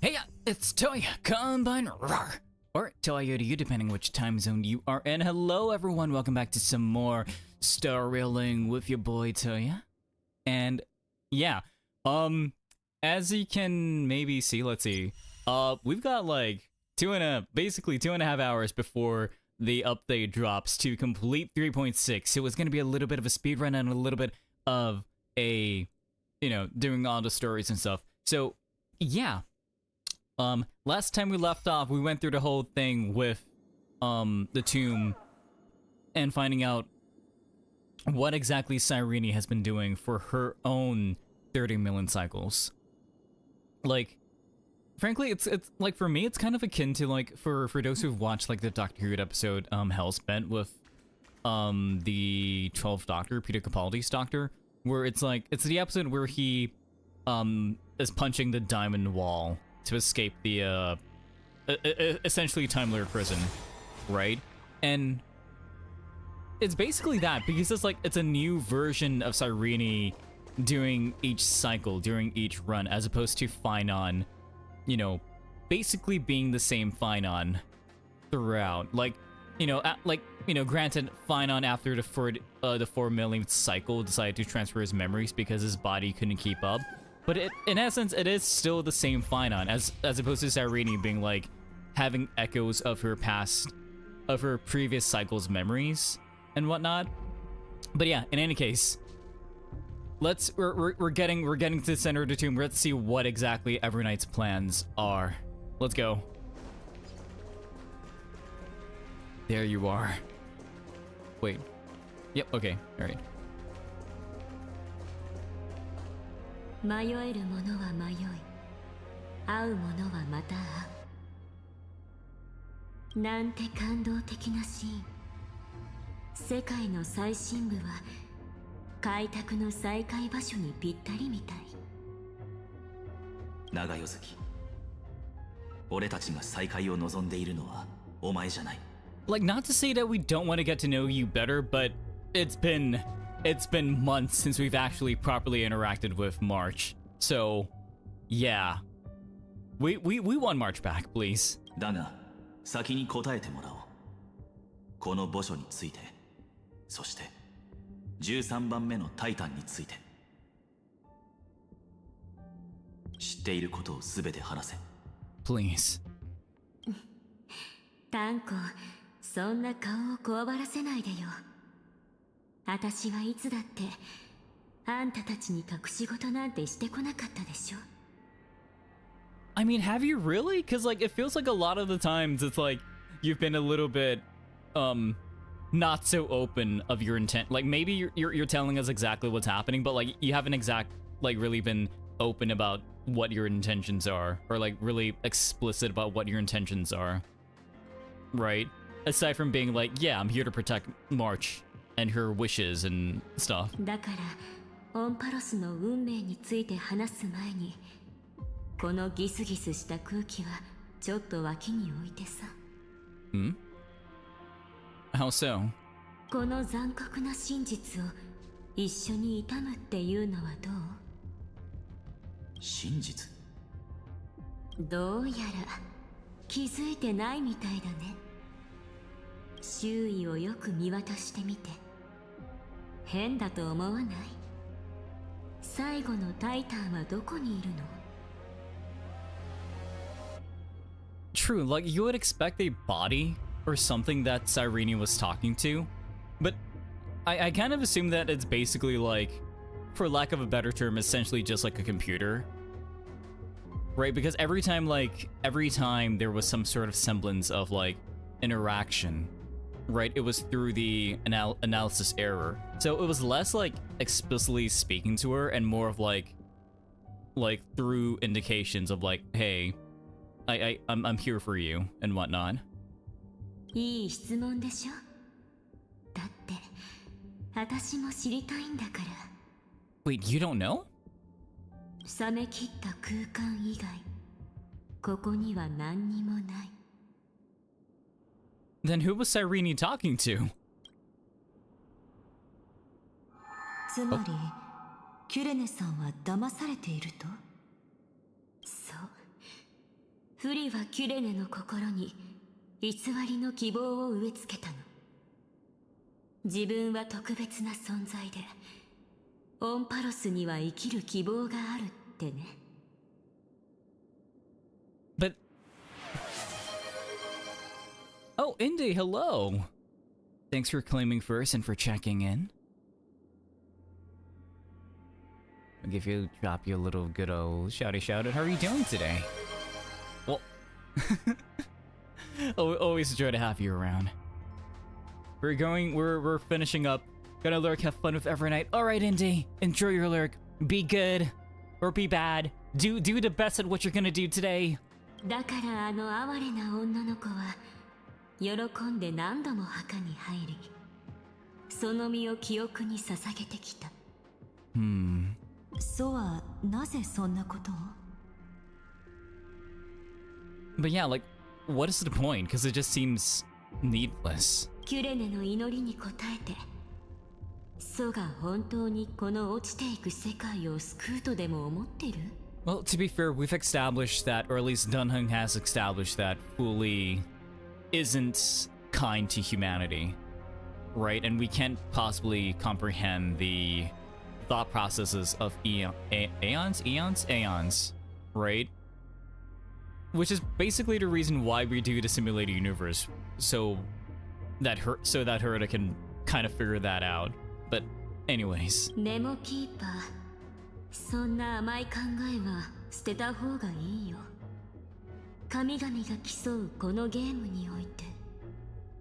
Hey, it's Toya, Combine Rawr, or Toya to you, depending which time zone you are in. Hello, everyone. Welcome back to some more Star Railing with your boy Toya. And yeah, as you can maybe see, let's see, we've got like basically 2.5 hours before the update drops to complete 3.6. So it's gonna be a little bit of a speed run and a little bit of a, doing all the stories and stuff. So yeah. Last time we left off, we went through the whole thing with, the tomb and finding out what exactly Cyrene has been doing for her own 30 million cycles. Like, frankly, it's like, for me, it's kind of akin to, like, for those who've watched, like, the Doctor Who episode, Hellspent with, the 12th Doctor, Peter Capaldi's Doctor, where it's like, it's the episode where he, is punching the diamond wall to escape the, essentially Time Lord prison, right? And it's basically that, because it's like, it's a new version of Cyrene during each cycle, during each run, as opposed to Phynon, basically being the same Phynon throughout. Like, granted, Phynon after the 4 millionth cycle decided to transfer his memories because his body couldn't keep up. But in essence, it is still the same Phynon, as opposed to Cyrene being like having echoes of her previous cycle's memories. and whatnot. But yeah, in any case, we're getting to the center of the tomb. Let's see what exactly Evernight's plans are. Let's go. There you are. Wait. Yep, okay, alright. 迷える者は迷い、会う者はまた会う。なんて感動的なシーン。世界の最深部は開拓の再開場所にぴったりみたい。長代月、俺たちが再会を望んでいるのはお前じゃない。Like, not to say that we don't want to get to know you better, but it's been months since we've actually properly interacted with March. So, yeah. We want March back, please. だが、先に答えてもらおう。この墓所について、そして13番目のタイタンについて。知っていることをすべて話せ。Please. タンコ、そんな顔をこわばらせないでよ。私はいつだってあんたたちに隠し事なんてしてこなかったでしょ。I mean, have you really? Because like it feels like a lot of the times it's like you've been a little bit not so open of your intent. Like maybe you're telling us exactly what's happening, but like you haven't really been open about what your intentions are, or like really explicit about what your intentions are, right? Aside from being like, yeah, I'm here to protect March and her wishes and stuff. だからオンパロスの運命について話す前に、このギスギスした空気はちょっと脇に置いてさ。Hmm? How so? この残酷な真実を一緒に悼むっていうのはどう？真実？どうやら気づいてないみたいだね。周囲をよく見渡してみて。変だと思わない？最後のタイタンはどこにいるの？ True, like you would expect a body or something that Cyrene was talking to, but I kind of assume that it's basically like, for lack of a better term, essentially just like a computer. Right? Because every time there was some sort of semblance of like interaction, right, it was through the analysis error. So it was less like explicitly speaking to her and more of like through indications of like, hey, I'm here for you and whatnot. いい質問でしょ。だって私も知りたいんだから。 Wait, you don't know? 冷め切った空間以外、ここには何にもない。 Then who was Cyrene talking to? つまり、キュレネさんは騙されていると？そう。フリはキュレネの心に偽りの希望を植え付けたの。自分は特別な存在で、オンパロスには生きる希望があるってね。But... Oh, Indy, hello! Thanks for claiming first and for checking in. I'll drop you a little good old shouty shout out. How are you doing today? Well... Always a joy to have you around. We're finishing up. Gonna lurk, have fun with Evernight. Alright, Indy, enjoy your lurk. Be good, or be bad. Do the best at what you're gonna do today. だからあの哀れな女の子は喜んで何度も墓に入り、その身を記憶に捧げてきた。ソはなぜそんなことを？ But yeah, like, what is the point? Because it just seems needless. キュレネの祈りに応えて、ソが本当にこの落ちていく世界を救うとでも思ってる？ Well, to be fair, we've established that, or at least Dunhung has established that Fuli isn't kind to humanity, right? And we can't possibly comprehend the thought processes of aeons, right? Which is basically the reason why we do the simulated universe, so that Herta can kind of figure that out. But anyways. メモキーパー、そんな甘い考えは捨てた方がいいよ。神々が競うこのゲームにおいて、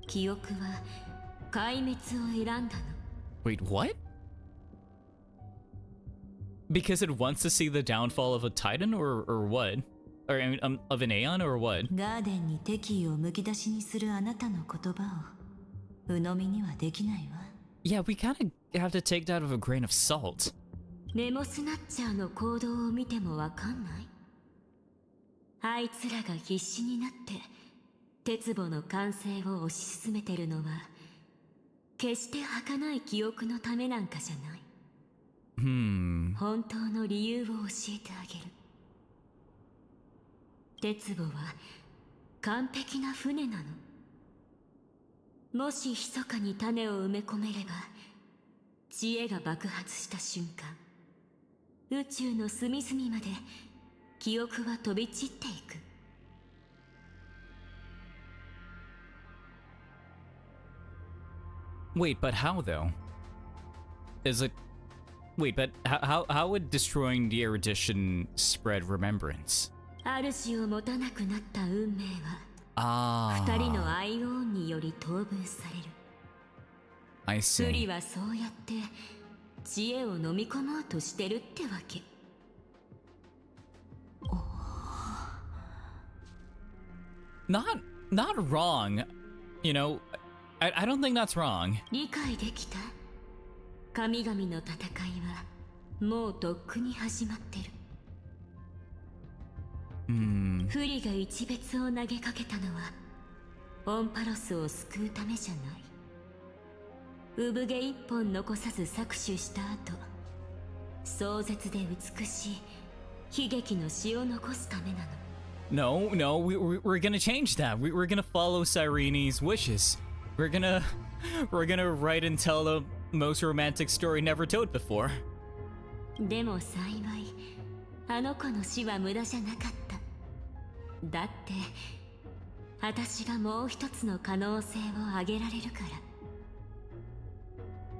記憶は壊滅を選んだの。Wait, what? Because it wants to see the downfall of a titan, or what? Or I mean, of an Aeon, or what? ガーデンに敵意をむき出しにするあなたの言葉を鵜呑みにはできないわ。Yeah, we kind of have to take that with a grain of salt. ネモスナッチャーの行動を見てもわかんない？あいつらが必死になって鉄棒の完成を推し進めてるのは決して儚い記憶のためなんかじゃない。本当の理由を教えてあげる。鉄棒は完璧な船なの。もし密かに種を埋め込めれば、知恵が爆発した瞬間、宇宙の隅々まで記憶は飛び散っていく。Wait, but how though? Is it... Wait, but how would destroying the erudition spread remembrance? 主を持たなくなった運命は、二人のアイオンにより統分される。I スリ see. はそうやって知恵を飲み込もうとしてるってわけ。Not wrong. You know, I don't think that's wrong. 理解できた？神々の戦いはもうとっくに始まってる。フリが一別を投げかけたのはオンパロスを救うためじゃない。産毛一本残さず搾取した後、壮絶で美しい悲劇の詩を残すためなの。No, we're gonna change that. We're gonna follow Cyrene's wishes. We're gonna write and tell the most romantic story never told before. でも幸い、あの子の死は無駄じゃなかった。だって、私がもう一つの可能性を挙げられるか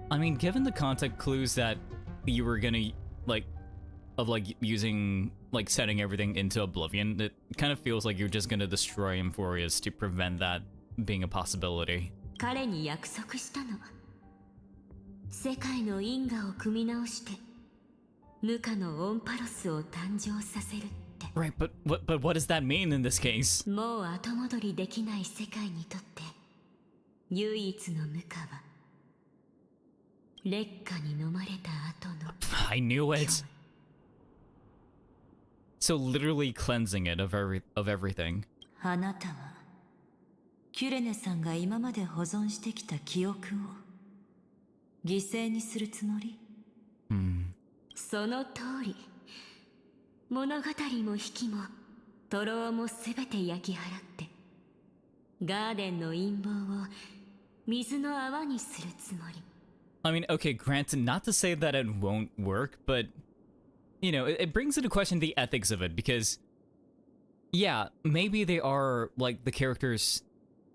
ら。I mean, given the context clues that you were gonna, using, setting everything into oblivion, it kind of feels like you're just gonna destroy Emphorius to prevent that being a possibility. 彼に約束したの。世界の因果を組み直して、無価のオンパロスを誕生させるって。Right, but what does that mean in this case? もう後戻りできない世界にとって、唯一の無価は、劣化に飲まれた後の。I knew it. So literally cleansing it of everything. あなたはキュレネさんが今まで保存してきた記憶を犠牲にするつもり？その通り。物語も引きも徒労もすべて焼き払ってガーデンの陰謀を水の泡にするつもり。I mean, okay, granted, not to say that it won't work, but you know, it brings into question the ethics of it because, yeah, maybe they are like the characters.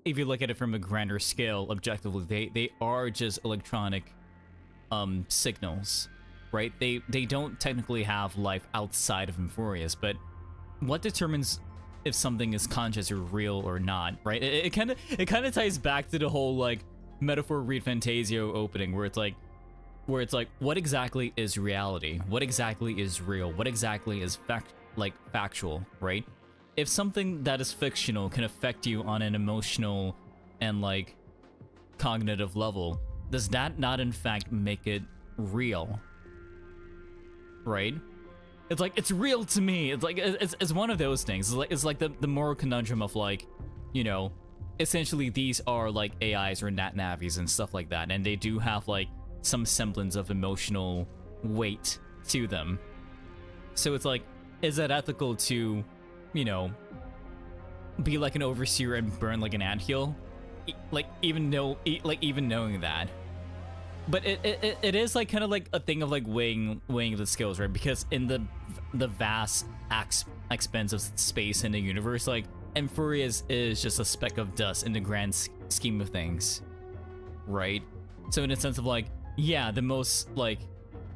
If you look at it from a grander scale, objectively, they are just electronic signals, right? They don't technically have life outside of Emphorius, but what determines if something is conscious or real or not, right? It kind of ties back to the whole like metaphor Read Fantasio opening where it's like what exactly is reality? What exactly is real? What exactly is factual, right? If something that is fictional can affect you on an emotional and like cognitive level, does that not in fact make it real? Right? It's like it's real to me. It's like it's one of those things. It's like the moral conundrum of like, you know, essentially these are like AIs or nat navis and stuff like that, and they do have like some semblance of emotional weight to them. So it's like, is it ethical to, you know, be like an overseer and burn like an anthill? Even knowing that. But it is like kind of like a thing of like weighing the skills, right? Because in the vast expanse of space in the universe, like Emphorius is just a speck of dust in the grand scheme of things, right? So in a sense of like, yeah, the most like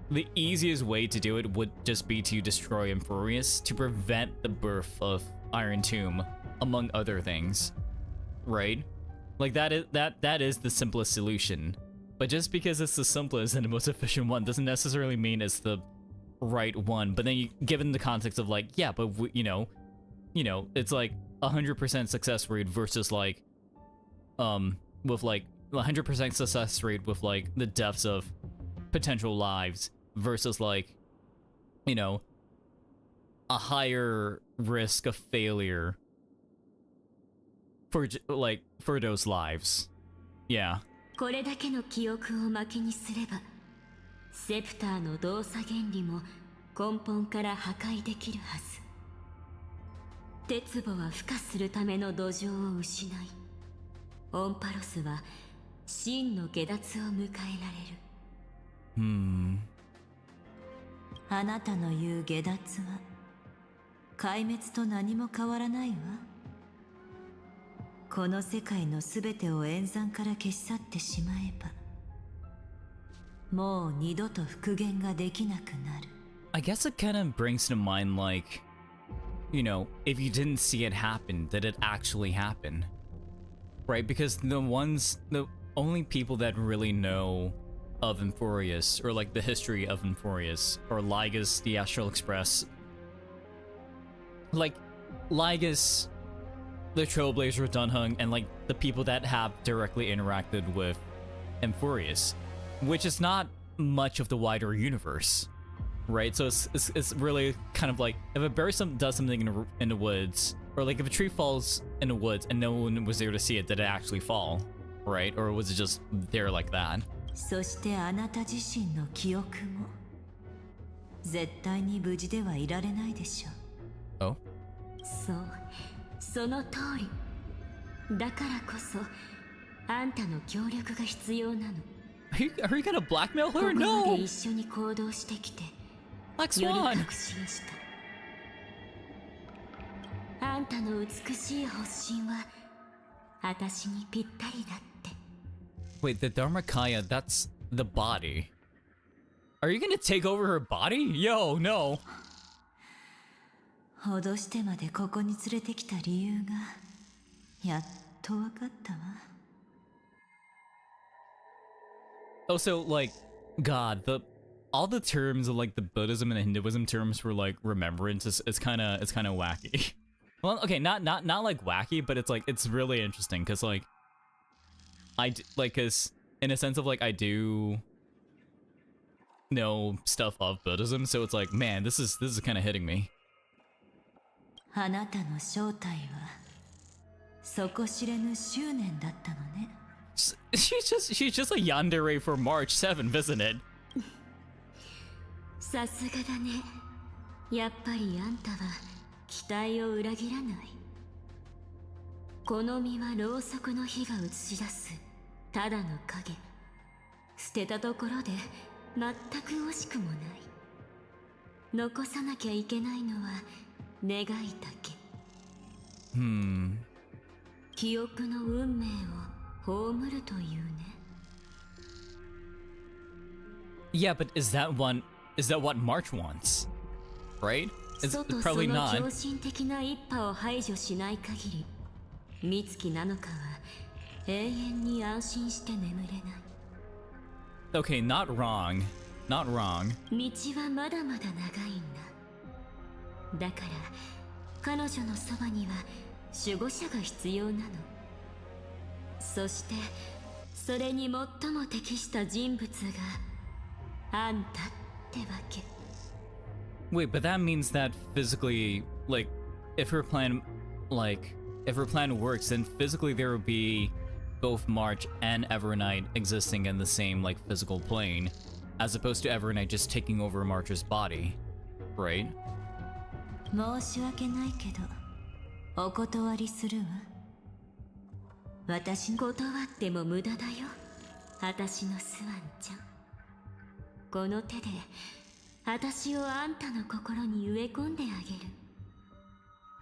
the easiest way to do it would just be to destroy Emphorius to prevent the birth of Iron Tomb, among other things, right? Like that is the simplest solution. But just because it's the simplest and the most efficient one doesn't necessarily mean it's the right one. But then you, given the context of like, yeah, but you know, it's like 100% success rate versus like, with like 100% success rate with like the deaths of potential lives versus like, you know, a higher risk of failure for like for those lives. Yeah. これだけの記憶を負けにすればセプターの動作原理も根本から破壊できるはず。鉄母は孵化するための土壌を失い、オンパロスは真の下脱を迎えられる。あなたの言う下脱は壊滅と何も変わらないわ。この世界のすべてを演算から消し去ってしまえば、もう二度と復元ができなくなる。I guess it kind of brings to mind like, you know, if you didn't see it happen, did it actually happen? Right? Because the only people that really know of Emphorius, or like the history of Emphorius, or Lygus, the Astral Express, like Lygus, the Trailblazer, Dunhung, and like the people that have directly interacted with Emphorius, which is not much of the wider universe, right? So it's really kind of like if a bear does something in the woods, or like if a tree falls in the woods and no one was there to see it, did it actually fall, right? Or was it just there like that? そしてあなた自身の記憶も絶対に無事ではいられないでしょう。Oh? そう、その通り。だからこそあんたの協力が必要なの。Are you gonna blackmail her? ここま No! で一緒に行動してきて、 Black より Swan! 確信した。あんたの美しい発信は私にぴったりだって。 Wait, the Dharmakaya, that's the body. Are you gonna take over her body? Yo, no! 脅してまでここに連れてきた理由がやっと分かったわ。 Also, like, God, all the terms of like the Buddhism and the Hinduism terms for like remembrance is kind of wacky. Well, okay, not like wacky, but it's like it's really interesting because like cause in a sense of like I do know stuff of Buddhism, so it's like, man, this is kind of hitting me. あなたの正体は底知れぬ執念だったのね。She's just a yandere for March 7th, isn't it? さすがだね。やっぱりあんたは期待を裏切らない。この身はろうそくの火が映し出すただの影。捨てたところで全く惜しくもない。残さなきゃいけないのは願いだけ。記憶の運命を葬るというね。 Yeah, but is that what March wants? Right? It's 外そ probably の not. 狂信的な一派を排除しない限り、美月なのかは永遠に安心して眠れない。 Okay, not wrong. Not wrong. 道はまだまだ長いんだ。だから彼女のそばには守護者が必要なの。そしてそれに最も適した人物があんたってわけ。 Wait, but that means that physically, like, if her plan works, then physically there would be both March and Evernight existing in the same, like, physical plane, as opposed to Evernight just taking over March's body, right? 申し訳ないけどお断りするわ。私断っても無駄だよ、私のスワンちゃん。この手で私をあんたの心に植え込んであげる。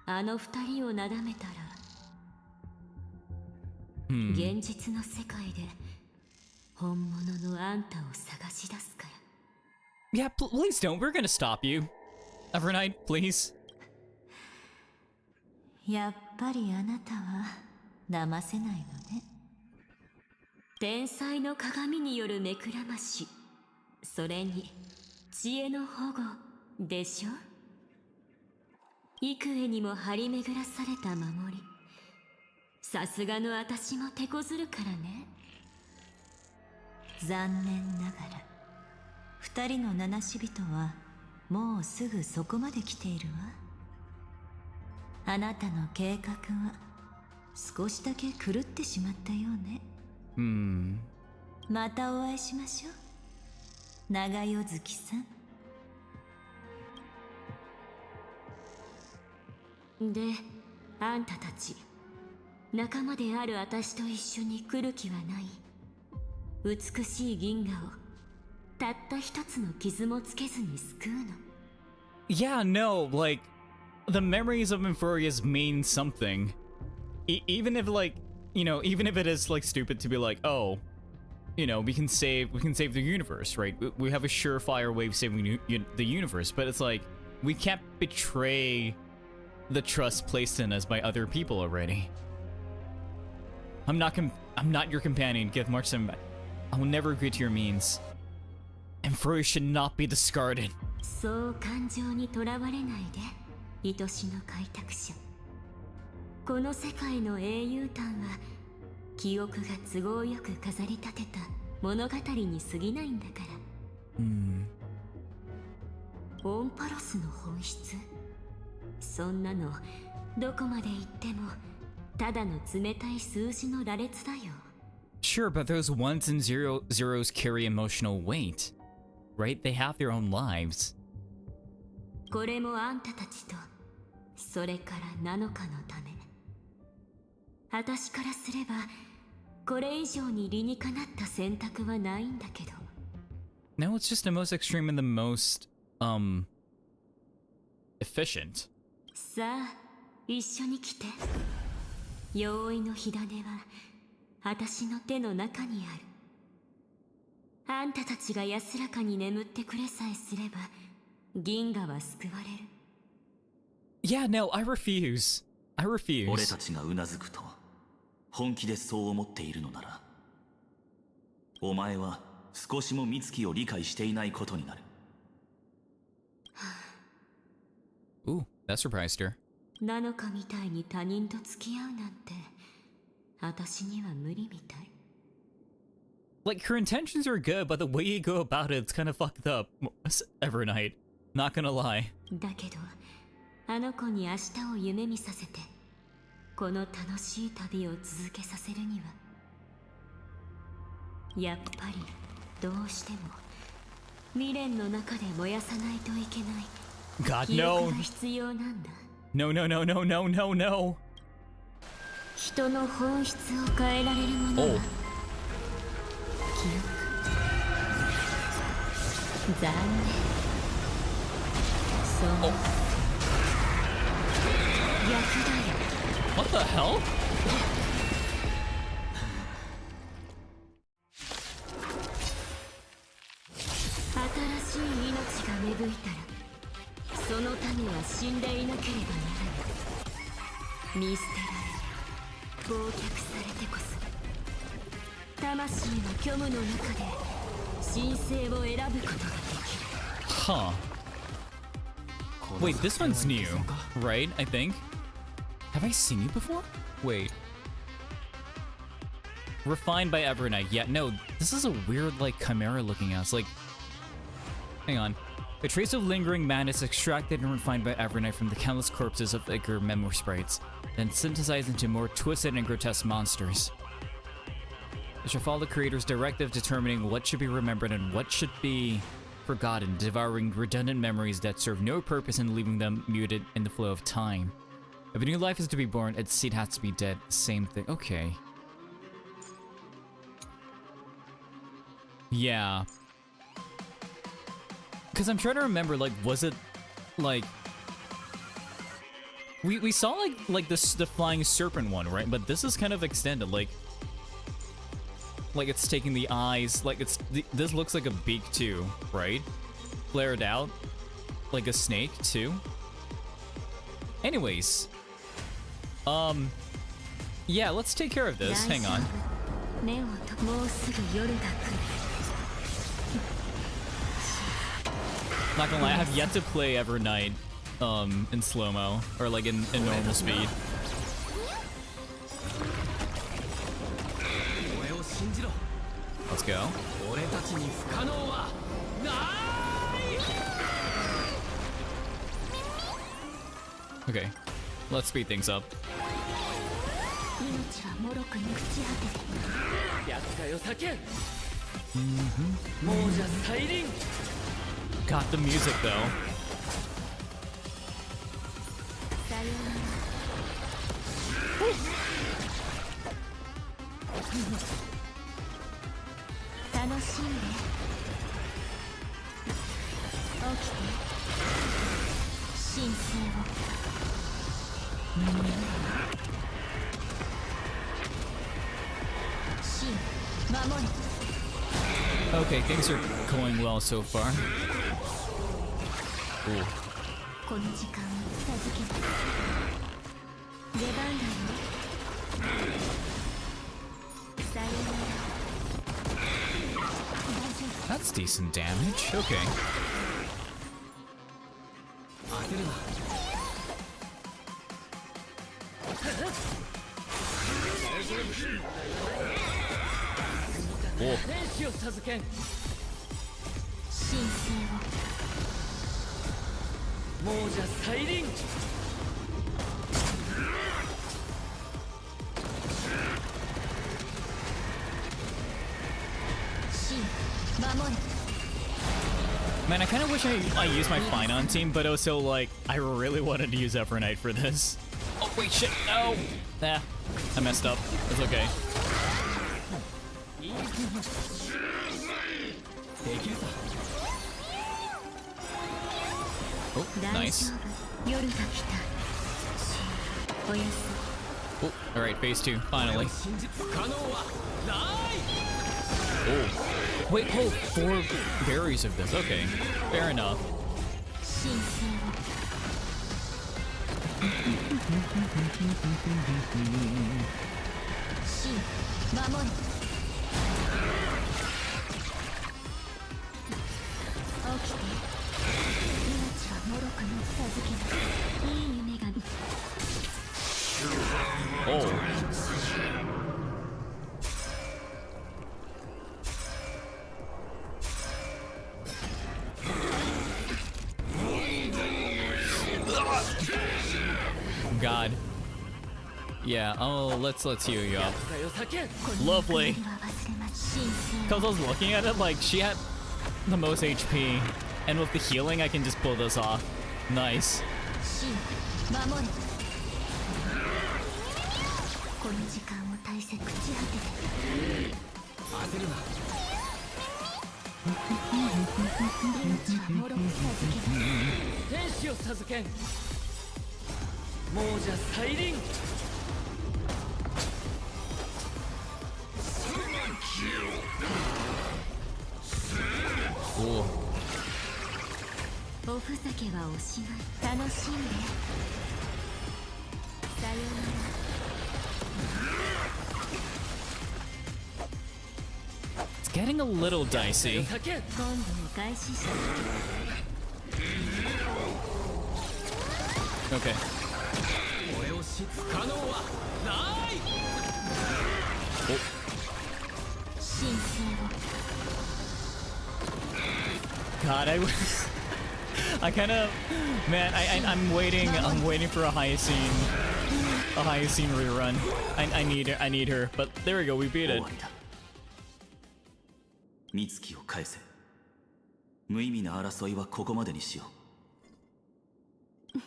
あの二人をなだめたら、現実の世界で本物のあんたを探し出すから。 Yeah, please don't. We're gonna stop you. Evernight, please. やっぱりあなたは騙せないのね。天才の鏡による目くらまし、それに知恵の保護でしょ。幾重にも張り巡らされた守り、さすがの私も手こずるからね。残念ながら二人の七死人はもうすぐそこまで来ているわ。あなたの計画は少しだけ狂ってしまったようね。またお会いしましょう、長代月さん。で、あんたたち仲間である私と一緒に来る気はない？美しい銀河をたった一つの傷もつけずに救うの。 Yeah, no, like, the memories of Infurious mean something. Even if, like, you know, even if it is, like, stupid to be like, oh, you know, we can save the universe, right? We have a surefire way of saving the universe, but it's like, we can't betray the trust placed in us by other people already. I'm not your companion, give March 7 back. I will never agree to your means. Infurious should not be discarded. そう感情にとらわれないで、愛しの開拓者。この世界の英雄譚は記憶が都合よく飾り立てた物語に過ぎないんだから。オンパロスの本質、そんなのどこまで行ってもただの冷たい数字の羅列だよ。 Sure, but those ones and zeros carry emotional weight, right? They have their own lives. これもあんたたちと、それから7日のため。私からすればこれ以上に理にかなった選択はないんだけど。 No, it's just the most extreme and the most efficient. さあ一緒に来て。鎧の火種は私の手の中にある。あんたたちが安らかに眠ってくれさえすれば銀河は救われる。 Yeah, no, I refuse. I 俺 refuse. たちがうなずくと本気でそう思っているのなら、お前は少しも美月を理解していないことになる。 Ooh, that surprised her. 7日みたいに他人と付き合うなんて私には無理みたい。 Like, her intentions are good, but the way you go about it, it's kind of fucked up. Evernight, not gonna lie. だけどあの子に明日を夢見させてこの楽しい旅を続けさせるにはやっぱりどうしても未練の中で燃やさないといけない God, 記憶 no. が必要なんだ。 No, no, no, no, no, no, no. 人の本質を変えられるものは Oh. 記憶。残念。そう、 Oh. 逆だよ。 What the hell? 新しい命が芽吹いたらその種は死んでいなければならない。見捨てられ忘却されてこそ魂の虚無の中で神聖を選ぶことができる。 Huh. Wait, this one's new, right? I think. Have I seen you before? Wait. Refined by Evernight. Yeah, no, this is a weird, like, chimera-looking ass. Like, hang on. A trace of lingering madness extracted and refined by Evernight from the countless corpses of Icar memory sprites, then synthesized into more twisted and grotesque monsters. It shall follow the creator's directive determining what should be remembered and what should be forgotten, devouring redundant memories that serve no purpose and leaving them muted in the flow of time. If a new life is to be born, its seed has to be dead. Same thing. Okay. Yeah. Because I'm trying to remember, like, was it, like... We saw, like the flying serpent one, right? But this is kind of extended, like... Like it's taking the eyes, like this looks like a beak too, right? Flared out, like a snake too. Anyways, yeah, let's take care of this. Hang on. Not gonna lie, I have yet to play Evernight in slow-mo or like in normal speed. Let's go. Okay, let's speed things up. Got the music though. Okay, things are going well so far. Ooh. That's decent damage. Okay. Oh. Man, I kind of wish I used my Finon team, but also, like, I really wanted to use Evernight for this. Oh, wait, shit, no! Ah, I messed up. It's okay. Oh, nice. Oh, alright, phase 2, finally. Oh. Wait, hold, 4 berries of this. Okay, fair enough. Oh. God. Yeah, oh, let's heal you up. Lovely. Cause I was looking at it, like, she had the most HP, and with the healing, I can just pull this off. Nice. Cool. It's getting a little dicey. Okay. Oh. God, I kind of, man, I'm waiting for a Hyacine rerun. I need her, but there we go, we beat it. 美月を返せ。無意味な争いはここまでにしよう。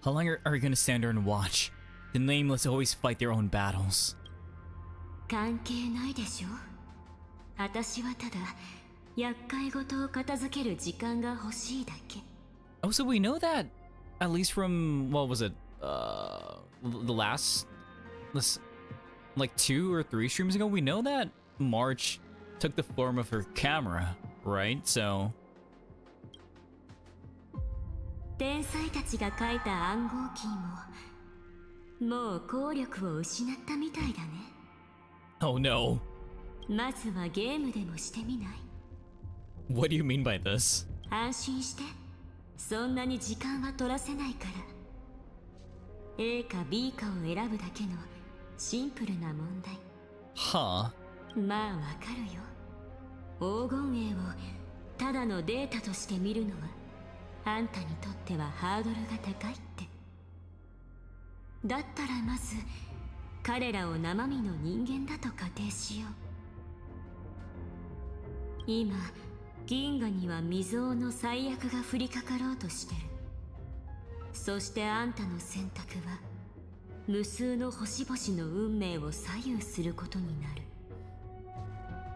How long are you gonna stand there and watch? The nameless always fight their own battles. 関係ないでしょ。私はただ厄介事を片付ける時間が欲しいだけ。Oh, so we know that, at least from, what was it, the last, like 2 or 3 streams ago, we know that March took the form of her camera, right? So 天才たちが書いた暗号キーももう効力を失ったみたいだね。 oh no. まずはゲームでもしてみない？ What do you mean by this? 安心して、そんなに時間は取らせないから。 A か B かを選ぶだけのシンプルな問題。 Huh. まあわかるよ。黄金栄をただのデータとして見るのはあんたにとってはハードルが高いって。だったらまず彼らを生身の人間だと仮定しよう。今銀河には未曾有の最悪が降りかかろうとしてる。そしてあんたの選択は無数の星々の運命を左右することになる。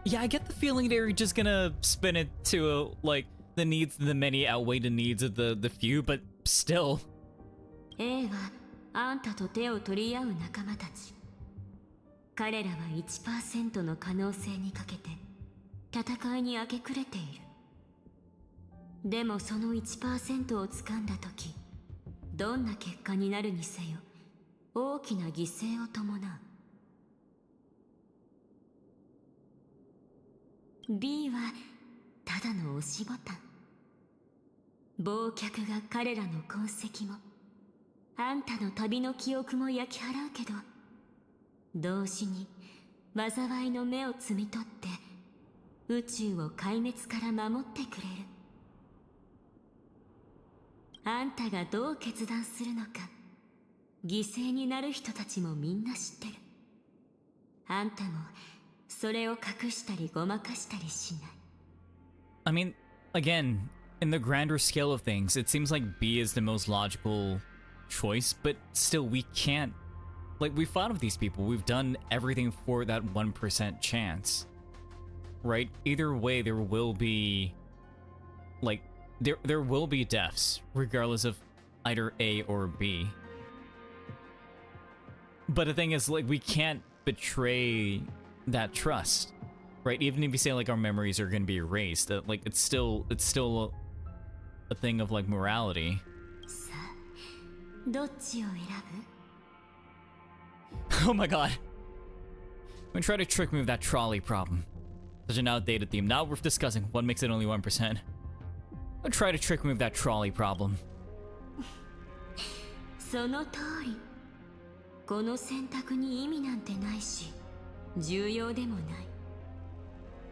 Yeah, I get the feeling they're just gonna spin it to like the needs of the many outweigh the needs of the few, but still. A はあんたと手を取り合う仲間たち。彼らは 1% の可能性にかけて戦いに明け暮れている。でもその 1% を掴んだ時、どんな結果になるにせよ大きな犠牲を伴う。 B はただの押しボタン。忘却が彼らの痕跡もあんたの旅の記憶も焼き払うけど、同時に災いの芽を摘み取って宇宙を壊滅から守ってくれる。あんたがどう決断するのか犠牲になる人たちもみんな知ってる。あんたもそれを隠したりごまかしたりしない。 I mean, again, in the grander scale of things, it seems like B is the most logical choice, but still we can't. Like, we fought with these people, we've done everything for that 1% chance. Right? Either way, there will be, like, there will be deaths, regardless of either A or B. But the thing is, like, we can't betray that trust, right? Even if you say like our memories are gonna be erased, that like it's still a thing of like morality. さあ、どっちを選ぶ？ Oh my god. I'm gonna try to trick me with that trolley problem. Such an outdated theme. Not worth discussing. What makes it only 1%? I'm gonna try to trick me with that trolley problem. その通り。この選択に意味なんてないし、重要でもない。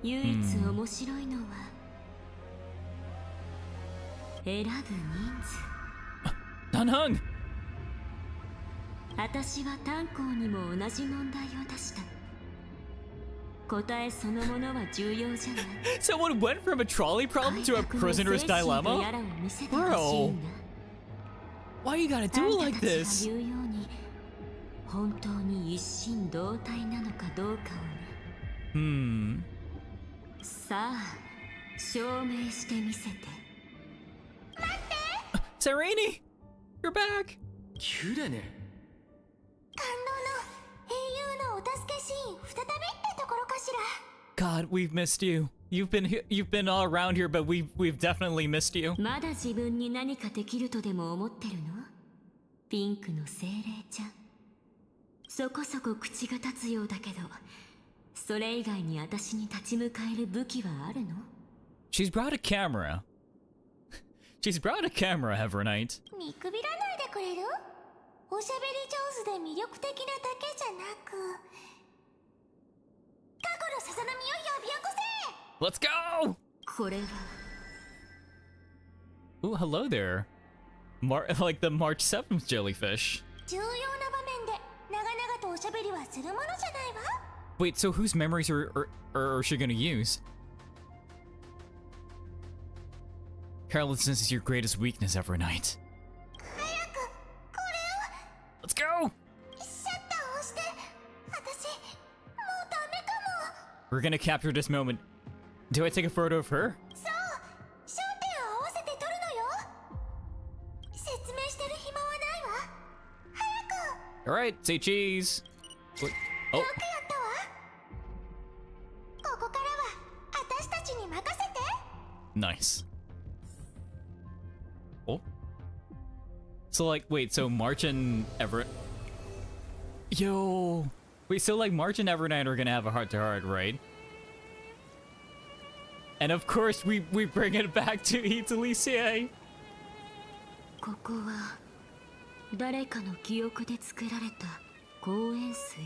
唯一面白いのは、選ぶ人数。Danheng! 私は炭鉱にも同じ問題を出した。答えそのものは重要じゃない。Someone went from a trolley problem to a prisoner's dilemma? Bro, why you gotta do it like this? 言うように本当に一心同体なのかどうかをね。さあ、証明してみせて。待って。Sereni, you're back. キュレネ。感動の英雄のお助けシーン再びってところかしら。God, we've missed you. You've been all around here, but we've definitely missed you. まだ自分に何かできるとでも思ってるの？ピンクの精霊ちゃん。そこそこ口が立つようだけど、それ以外に私に立ち向かえる武器はあるの？ She's brought a camera. She's brought a camera, Evernight. 見くびらないでくれる？おしゃべり上手で魅力的なだけじゃなく、過去のさざ波を呼び起こせ！ Let's go! これは Ooh, hello there. Like the March 7th jellyfish. 重要な場面で長々とおしゃべりはするものじゃないわ。 Wait, so whose memories are she gonna use? Carelessness is your greatest weakness, Evernight. 早くこれを Let's go! シャッターを押して。私もうダメかも。 We're gonna capture this moment. Do I take a photo of her? そう、焦点を合わせて撮るのよ。説明してる暇はないわ。Alright, say cheese. What? Oh. よくやったわ。ここからは私たちに任せて。 Nice. Oh. So like, wait, so March and Everett. Yo. Wait, so like March and Evernight are gonna have a heart-to-heart, right? And of course we bring it back to Italy. ここは誰かの記憶で作られた公園水。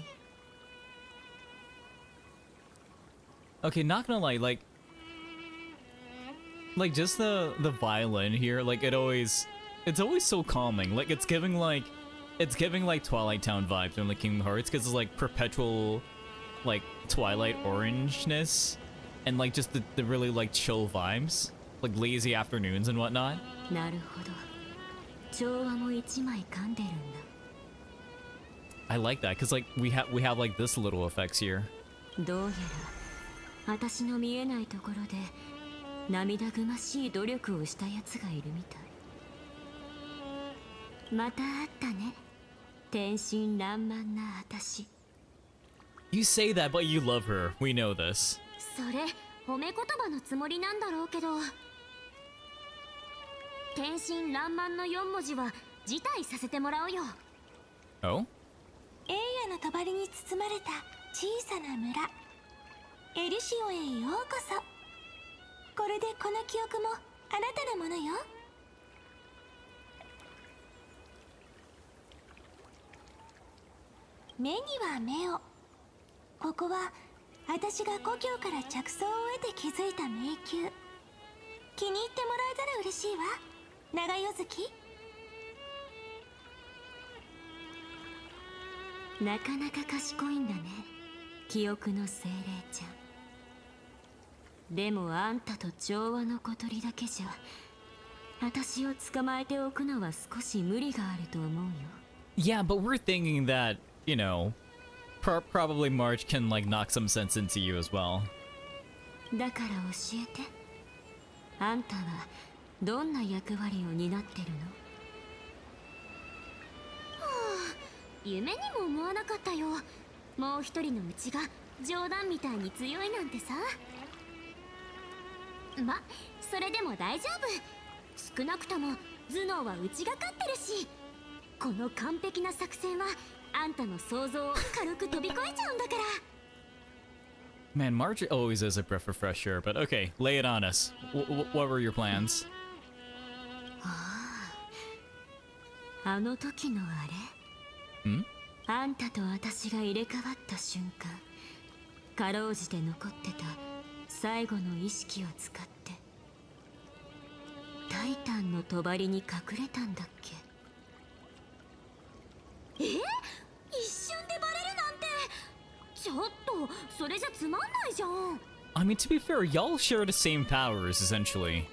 Okay, not gonna lie, like just the violin here, like it's always so calming. Like it's giving like Twilight Town vibes from like Kingdom Hearts, because it's like perpetual like Twilight orangeness and like just the really like chill vibes, like lazy afternoons and whatnot. なるほど。調和も一枚噛んでるんだ。 I like that because like we have like this little effects here. どうやら私の見えないところで涙ぐましい努力をしたやつがいるみたい。また会ったね。天真爛漫な私。 You say that, but you love her. We know this. それ褒め言葉のつもりなんだろうけど、天真爛漫の4文字は辞退させてもらうよ。 Oh? 栄夜の帳に包まれた小さな村エルシオへようこそ。これでこの記憶もあなたのものよ。目には目を。ここは私が故郷から着想を得て築いた迷宮。気に入ってもらえたら嬉しいわ、長夜月。なかなか賢いんだね、記憶の精霊ちゃん。でもあんたと調和の小鳥だけじゃ私を捕まえておくのは少し無理があると思うよ。 Yeah, but we're thinking that, you know, probably March can like knock some sense into you as well. だから教えて、あんたはどんな役割を担ってるの？夢にも思わなかったよ。もう一人のうちが冗談みたいに強いなんてさ。ま、それでも大丈夫。少なくとも頭脳はうちが勝ってるし、この完璧な作戦はあんたの想像を軽く飛び越えちゃうんだから。 Man, March always is a breath of fresh air, but okay, lay it on us. What were your plans? あの時のあれ、ん？あんたと私が入れ替わった瞬間、かろうじて残ってた最後の意識を使ってタイタンの帳に隠れたんだっけ？一瞬でバレるなんて、ちょっとそれじゃつまんないじゃん。 I mean, to be fair, y'all share the same powers, essentially.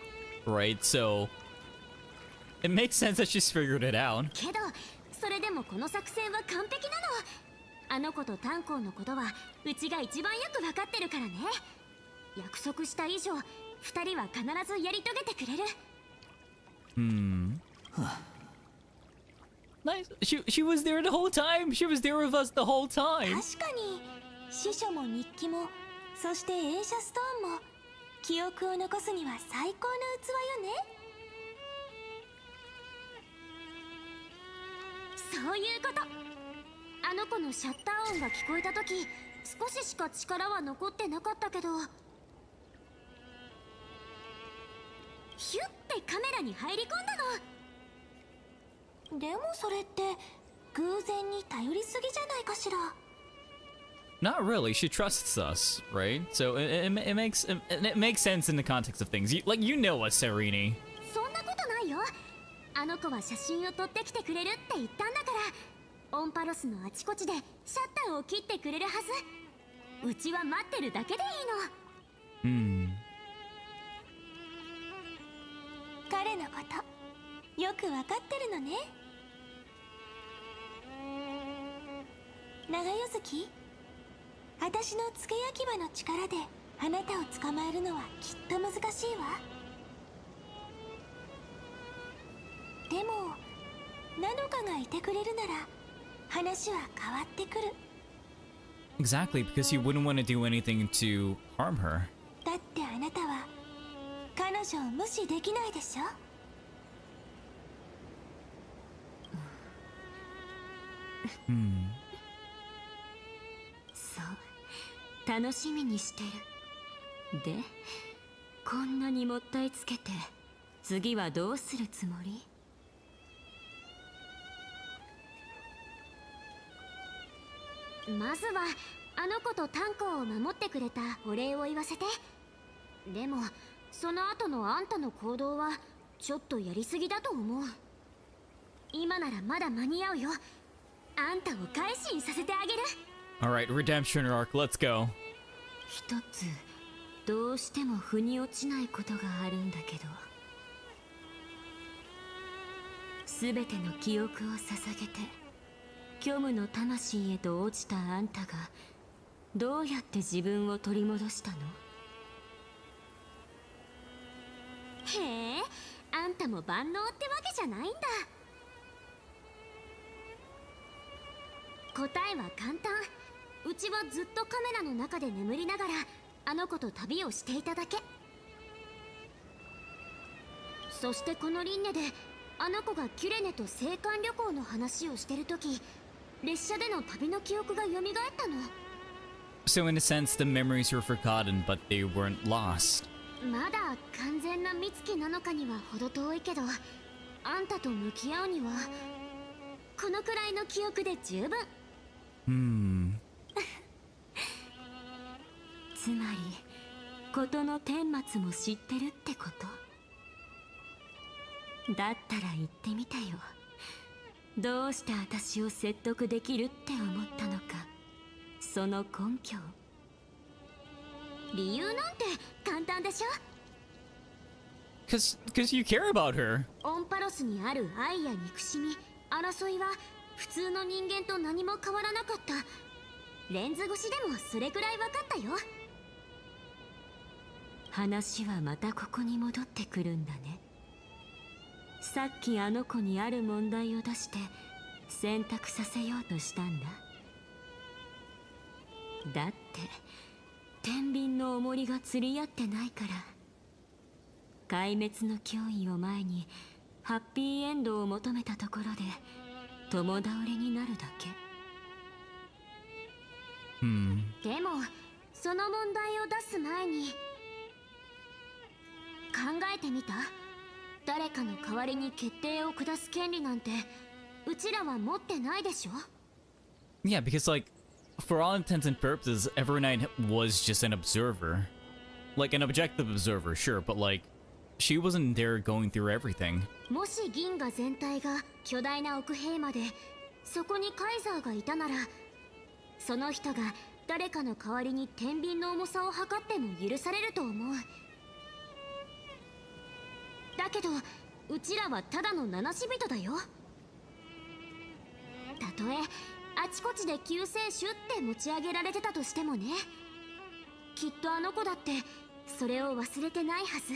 Right? So, it makes sense that she's figured it out. けどそれでもこの作戦は完璧なの。あの子と炭鉱のことはうちが一番よく分かってるからね。約束した以上二人は必ずやり遂げてくれる。 Nice. She was there the whole time. She was there with us the whole time. 確かに司書も日記も、そして映写ストーンも記憶を残すには最高の器よね。そういうこと。あの子のシャッター音が聞こえた時、少ししか力は残ってなかったけど、ヒュッてカメラに入り込んだの。でもそれって偶然に頼りすぎじゃないかしら。 Not really. She trusts us, right? So it makes sense in the context of things. You know us, Serini. そんなことないよ。あの子は写真を撮ってきてくれるって言ったんだから、オンパロスのあちこちでシャッターを切ってくれるはず。うちは待ってるだけでいいの。彼のことよくわかってるのね。長夜月、私の付け焼き場の力であなたを捕まえるのはきっと難しいわ。でもナノカがいてくれるなら話は変わってくる。 Exactly, because he wouldn't want to do anything to harm her. だってあなたは彼女を無視できないでしょ。そう楽しみにしてる。でこんなにもったいつけて次はどうするつもり？まずはあの子と炭鉱を守ってくれたお礼を言わせて。でもその後のあんたの行動はちょっとやりすぎだと思う。今ならまだ間に合うよ。あんたを改心させてあげる。 Alright, redemption arc, let's go. 一つどうしても腑に落ちないことがあるんだけど、すべての記憶を捧げて虚無の魂へと落ちたあんたがどうやって自分を取り戻したの？へえ、あんたも万能ってわけじゃないんだ。答えは簡単。うちはずっとカメラの中で眠りながらあの子と旅をしていただけ。そしてこの輪廻であの子がキュレネと青函旅行の話をしてるとき、列車での旅の記憶が蘇ったの。 So in a sense, the memories were forgotten, but they weren't lost. まだ完全な美月なのかには程遠いけど、あんたと向き合うにはこのくらいの記憶で十分。つまり事の顛末も知ってるってことだったら言ってみてよ。どうして私を説得できるって思ったのか、その根拠。理由なんて簡単でしょ。 Cause you care about her. オンパロスにある愛や憎しみ、争いは普通の人間と何も変わらなかった。レンズ越しでもそれくらい分かったよ。話はまたここに戻ってくるんだね。さっきあの子にある問題を出して選択させようとしたんだ。だって天秤の重りが釣り合ってないから。壊滅の脅威を前にハッピーエンドを求めたところで共倒れになるだけ。でもその問題を出す前に考えてみた？誰かの代わりに決定を下す権利なんてうちらは持ってないでしょ。 Yeah, because like, for all intents and purposes, Evernight was just an observer. Like an objective observer, sure, but like, she wasn't there going through everything. もし銀河全体が巨大な奥兵までそこにカイザーがいたなら、その人が誰かの代わりに天秤の重さを測っても許されると思う。だけどうちらはただの七死人だよ。たとえあちこちで救世主って持ち上げられてたとしてもね、きっとあの子だってそれを忘れてないはず。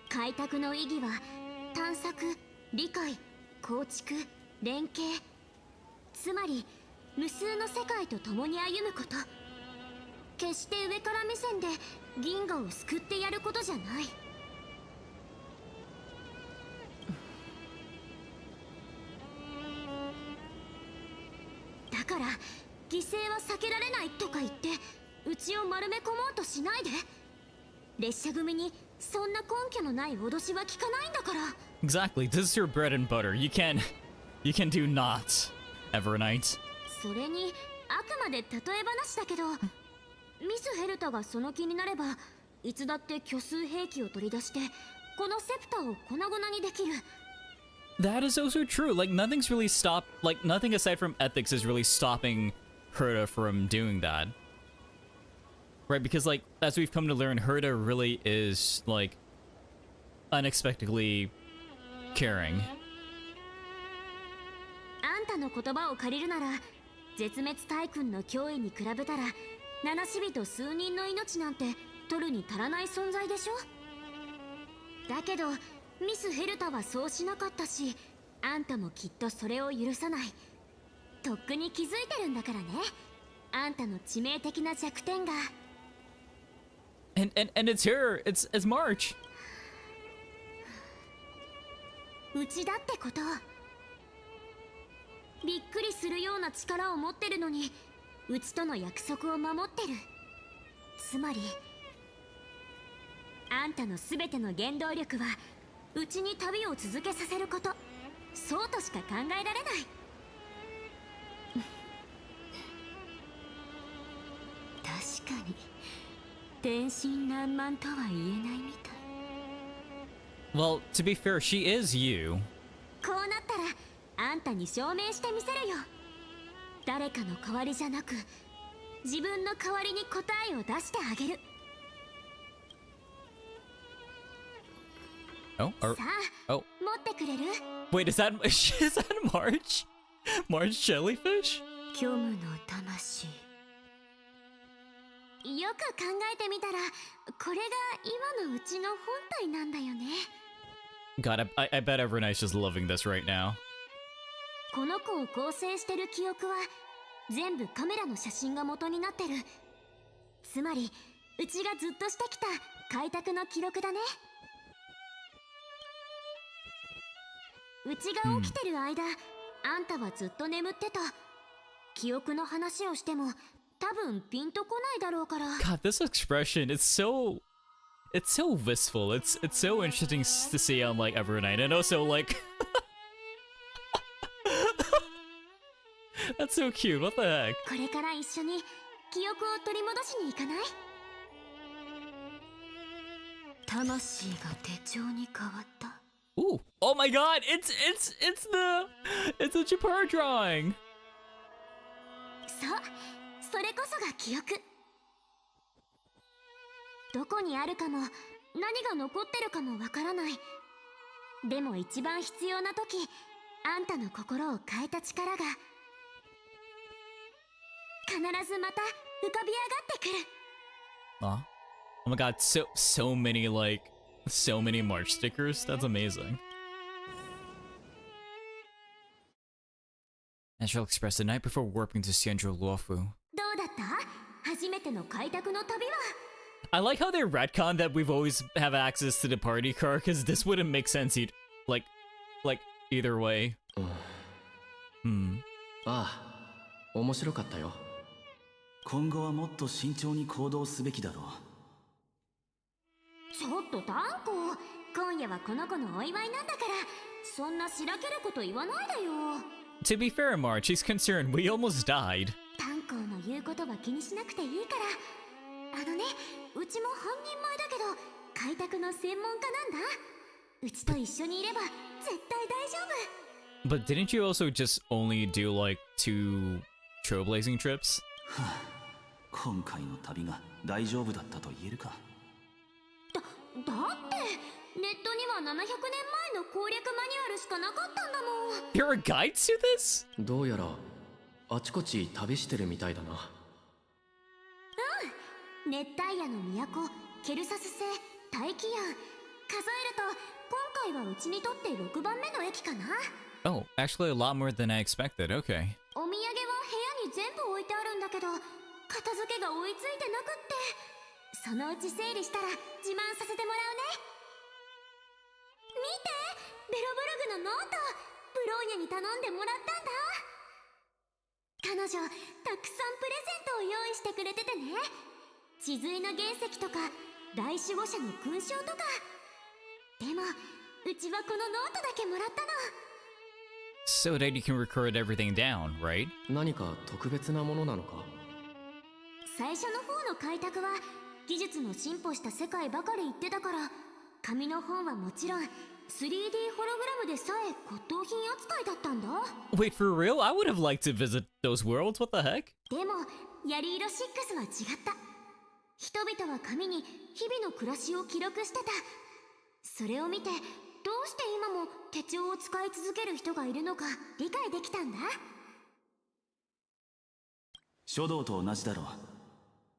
開拓の意義は探索、理解、構築、連携、つまり無数の世界と共に歩むこと。決して上から目線で銀河を救ってやることじゃない。だから犠牲は避けられないとか言ってうちを丸め込もうとしないで。列車組にそんな根拠のない脅しは聞かないんだから。 Exactly, this is your bread and butter. You can do not, Evernight. それにあくまで例え話だけど、ミス・ヘルタがその気になればいつだって虚数兵器を取り出してこのセプターを粉々にできる。 That is also true. Like nothing's really stopped. Like nothing aside from ethics is really stopping Herta from doing that. Right? Because like as we've come to learn, Herta really is like unexpectedly caring. あんたの言葉を借りるなら、絶滅大軍の脅威に比べたら七死人数人の命なんて取るに足らない存在でしょ。だけどミス・ヘルタはそうしなかったし、あんたもきっとそれを許さない。とっくに気づいてるんだからね。あんたの致命的な弱点が。And it's her. It's March. うちだってこと。びっくりするような力を持ってるのに、うちとの約束を守ってる。つまりあんたの全ての原動力はうちに旅を続けさせること、そうとしか考えられない。確かに天真爛漫とは言えないみたい。 Well, to be fair, she is you. こうなったらあんたに証明してみせるよ。誰かの代わりじゃなく自分の代わりに答えを出してあげる。 Oh, さあ、 oh. 持ってくれる？ Wait, is that March? March jellyfish? 虚無の魂。よく考えてみたらこれが今のうちの本体なんだよね。 God, I bet Evernight's just loving this right now. この子を構成してる記憶は全部カメラの写真が元になってる。つまりうちがずっとしてきた開拓の記録だね。うちが起きてる間、あんたはずっと眠ってた。記憶の話をしても多分ピンとこないだろうから。 God, this expression, it's so wistful. It's so interesting to see on like Evernight, and also like that's so cute. What the heck? これから一緒に記憶を取り戻しに行かない？魂が手帳に変わった。 Ooh! Oh my God! It's a Japar drawing. そう、それこそが記憶。どこにあるかも何が残ってるかもわからない。でも一番必要な時、あんたの心を変えた力が必ずまた浮かび上がってくる。 Oh my God! So many March stickers. That's amazing. Natural Express the night before warping to Xianzhou Luofu. どうだった？初めての開拓の旅は。 I like how they retcon that we've always have access to the party car, because this wouldn't make sense like either way. ああ、面白かったよ。今後はもっと慎重に行動すべきだろう。ちょっとタンコ、今夜はこの子のお祝いなんだから、そんなしらけること言わないでよ。 To be fair, March, he's concerned. We almost died. タンコの言うことは気にしなくていいから。あのね、うちも半人前だけど開拓の専門家なんだ。うちと一緒にいれば絶対大丈夫。 But didn't you also just only do like 2 trailblazing trips? 今回の旅が大丈夫だったと言えるか。だってネットには700年前の攻略マニュアルしかなかったんだもん。 There are guides to this? どうやらあちこち旅してるみたいだな。熱帯夜の都ケルサス星大気ヤン、数えると今回はうちにとって6番目の駅かな。 Oh, actually a lot more than I expected. Okay. お土産は部屋に全部置いてあるんだけど片付けが追いついてなくって、そのうち整理したら自慢させてもらうね。見て、ベロブルグのノート、ブローニャに頼んでもらったんだ。彼女たくさんプレゼントを用意してくれててね。地髄の原石とか大守護者の勲章とか。でもうちはこのノートだけもらったの。 So that you can record everything down, right? 何か特別なものなのか？最初の方の開拓は技術の進歩した世界ばかり言ってたから、紙の本はもちろん 3D ホログラムでさえ骨董品扱いだったんだ。 Wait, for real? I would have liked to visit those worlds. What the heck? でもヤリ色6は違った。人々は紙に日々の暮らしを記録してた。それを見てどうして今も手帳を使い続ける人がいるのか理解できたんだ。書道と同じだろう。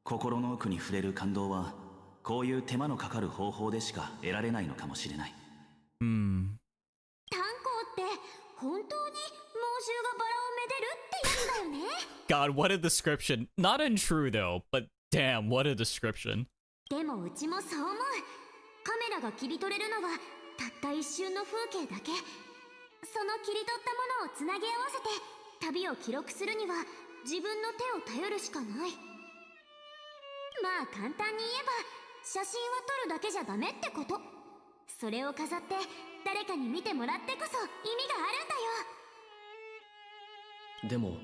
心の奥に触れる感動はこういう手間のかかる方法でしか得られないのかもしれない。炭鉱って本当に猛獣がバラをめでるって言うんだよね。 God, what a description. Not untrue though, but damn, what a description. でもうちもそう思う。カメラが切り取れるのはたった一瞬の風景だけ。その切り取ったものをつなぎ合わせて旅を記録するには自分の手を頼るしかない。まあ簡単に言えば写真は撮るだけじゃダメってこと。それを飾って誰かに見てもらってこそ意味があるんだよ。でも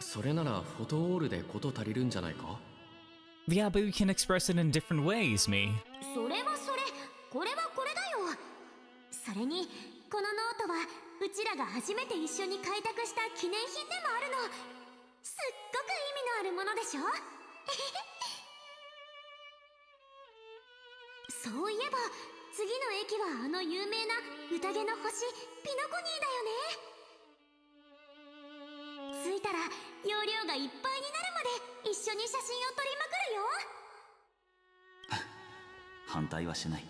それならフォトオールで事足りるんじゃないか？ Yeah, but we can express it in different ways, me. それはそれ、これはこれだよ。それにこのノートはうちらが初めて一緒に開拓した記念品でもあるの。すっごく意味のあるものでしょ。そういえば次の駅はあの有名な宴の星ピノコニーだよね。着いたら容量がいっぱいになるまで一緒に写真を撮りまくるよ。反対はしない。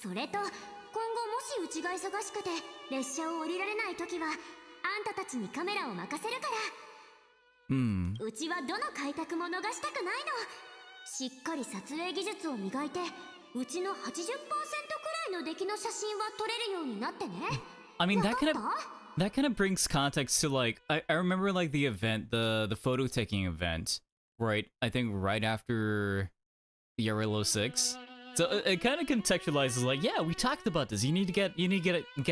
それと今後もしうちが忙しくて列車を降りられない時はあんたたちにカメラを任せるから。うちはどの開拓も逃したくないの。しっかり撮影技術を磨いてうちの 80% くらいの出来の写真は撮れるようになってね。 I mean, わかった？ that kind of brings context to like I remember like the event, the photo taking event, right? I think right after the Yarilo 6. So it kind of contextualizes like, yeah, we talked about this. You need to get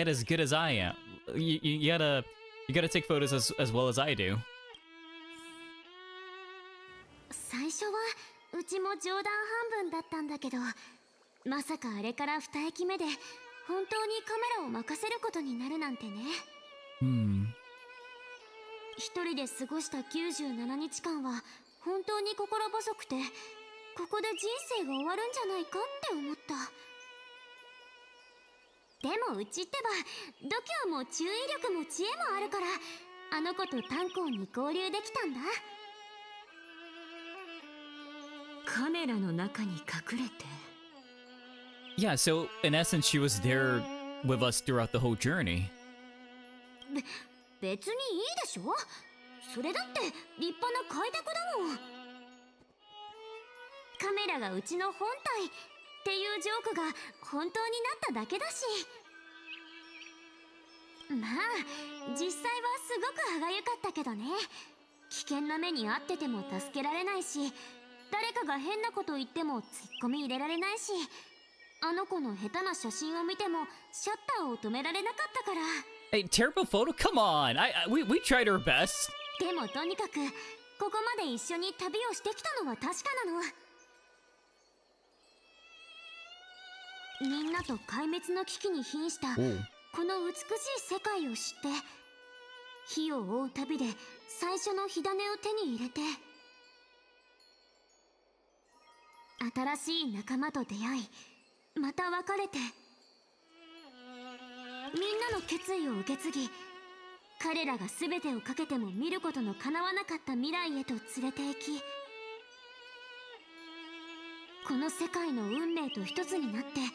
as good as I am. You gotta take photos as well as I do. 最初はうちも冗談半分だったんだけど、まさかあれから2駅目で本当にカメラを任せることになるなんてね。一人で過ごした97日間は本当に心細くて、ここで人生が終わるんじゃないかって思った。でもうちってば度胸も注意力も知恵もあるから、あの子と炭鉱に合流できたんだ。カメラの中に隠れて。 Yeah, so in essence, she was there with us throughout the whole journey. 別にいいでしょ。それだって立派な開拓だもん。カメラがうちの本体っていうジョークが本当になっただけだし。まあ実際はすごく歯がゆかったけどね。危険な目に遭ってても助けられないし、誰かが変なこと言ってもツッコミ入れられないし、あの子の下手な写真を見てもシャッターを止められなかったから。 Hey, terrible photo? Come on! We tried our best. でもとにかくここまで一緒に旅をしてきたのは確かなの。みんなと壊滅の危機に瀕したこの美しい世界を知って、火を追う旅で最初の火種を手に入れて、新しい仲間と出会い、また別れて、みんなの決意を受け継ぎ、彼らが全てをかけても見ることの叶わなかった未来へと連れて行き、この世界の運命と一つになって悲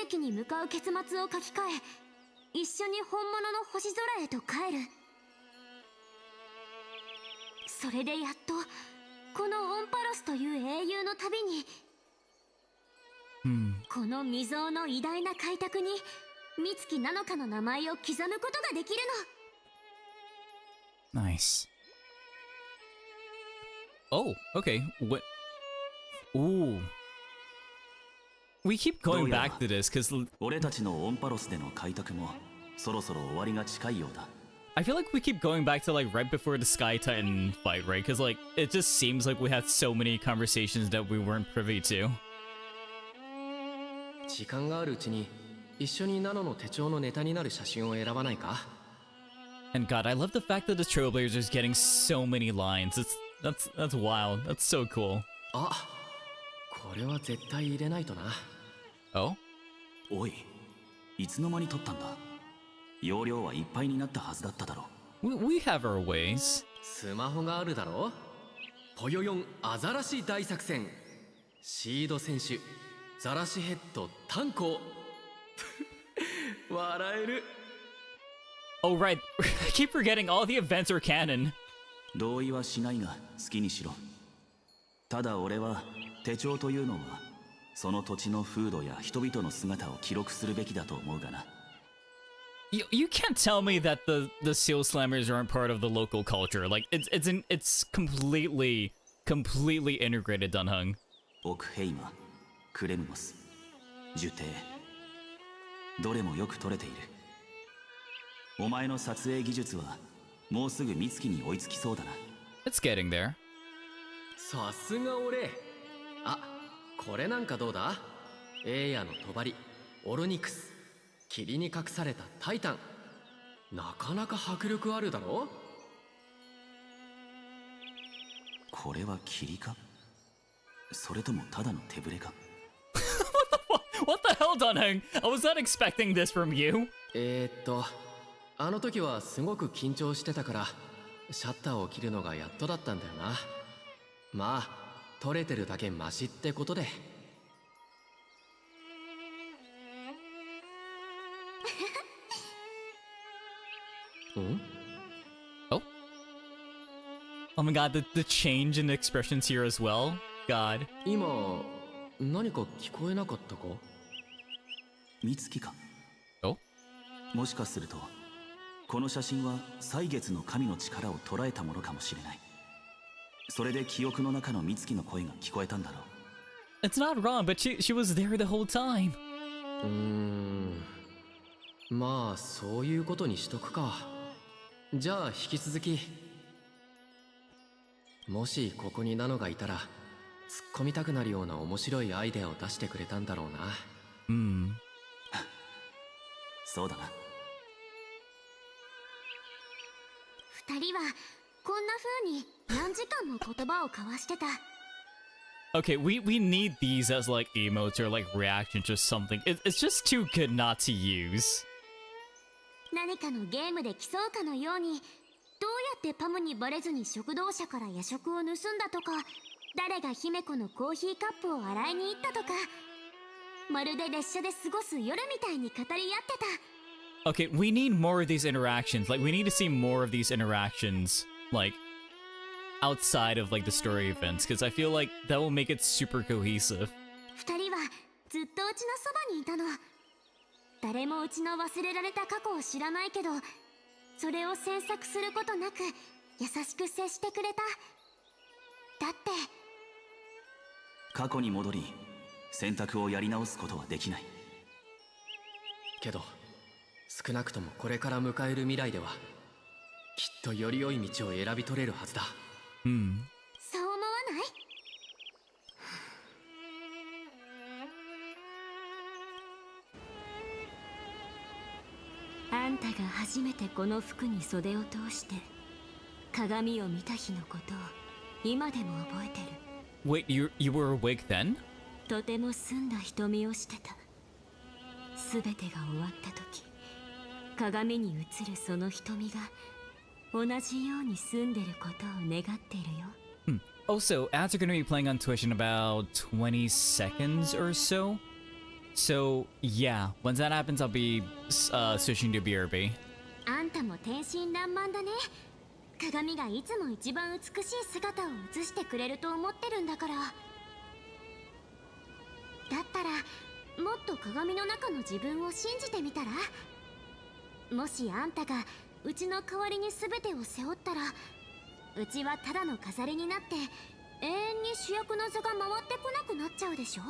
劇に向かう結末を書き換え、一緒に本物の星空へと帰る。それでやっとこのオンパロスという英雄の旅に、この未曾有の偉大な開拓に美月なのかの名前を刻むことができるの。 Nice. Oh, okay. What? Ooh. We keep going back to this because 俺たちのオンパロスでの開拓もそろそろ終わりが近いようだ。I feel like we keep going back to like right before the Sky Titan fight, right? Because like it just seems like we had so many conversations that we weren't privy to. 時間があるうちに一緒にナノの手帳のネタになる写真を選ばないか？ And God, I love the fact that the Trailblazers getting so many lines. That's wild. That's so cool. あ、これは絶対入れないとな。Oh? おい、いつの間に撮ったんだ。容量はいっぱいになったはずだっただろう。We have our ways. スマホがあるだろ。ぽよよんアザラシ大作戦、シード選手ザラシヘッド炭鉱笑える。 Oh, right. I keep forgetting all the events are canon. 同意はしないが好きにしろ。ただ俺は手帳というのはその土地の風土や人々の姿を記録するべきだと思うがな。You can't tell me that the Seal Slammers aren't part of the local culture. Like, it's completely integrated, Dunhung. オクヘイマ、クレムノス、ジュテイ、どれもよく撮れている。お前の撮影技術はもうすぐ美月に追いつきそうだな。It's getting there. さすが俺。あ、これなんかどうだ？エーヤの帳、オロニクス、霧に隠されたタイタン。なかなか迫力あるだろ？これは霧か？それともただの手ぶれか？ What the hell, Dunhung? I was not expecting this from you. あの時はすごく緊張してたからシャッターを切るのがやっとだったんだよな。まあ撮れてるだけマシってことで。ん？ Oh? Oh my god, the change in expressions here as well. God. 今何か聞こえなかったか？美月か？ Oh? もしかするとこの写真は歳月の神の力を捉えたものかもしれない。それで記憶の中の美月の声が聞こえたんだろう。 It's not wrong, but she was there the whole time. まあそういうことにしとくか。じゃあ引き続き。もしここにナノがいたら突っ込みたくなるような面白いアイデアを出してくれたんだろうな。そうだな。二人はこんな風に何時間も言葉を交わしてた。 Okay, we need these as like emotes or like reactions or something. It's just too good not to use. 何かのゲームで競うかのように、どうやってパムにバレずに食堂車から夜食を盗んだとか、誰が姫子のコーヒーカップを洗いに行ったとか、まるで列車で過ごす夜みたいに語り合ってた。 Okay, we need more of these interactions. Like, we need to see more of these interactions, like, outside of, like, the story events, because I feel like that will make it super cohesive. 二人はずっとうちのそばにいたの。誰もうちの忘れられた過去を知らないけど、それを詮索することなく優しく接してくれた。だって過去に戻り選択をやり直すことはできない。けど少なくともこれから迎える未来ではきっとより良い道を選び取れるはずだ。そう思わない？あんたが初めてこの服に袖を通して鏡を見た日のことを今でも覚えてる。 Wait, you were awake then? とても澄んだ瞳をしてた。すべてが終わった時、鏡に映るその瞳が同じように澄んでることを願っているよ。Also, ads are going to be playing on Twitch in about 20 seconds or so. So, yeah, once that happens, I'll be switching to BRB. あんたも天真爛漫だね。鏡がいつも一番美しい姿を映してくれると思ってるんだから。だったらもっと鏡の中の自分を信じてみたら？もしあんたがうちの代わりに全てを背負ったら、うちはただの飾りになって永遠に主役の座が回ってこなくなっちゃうでしょ？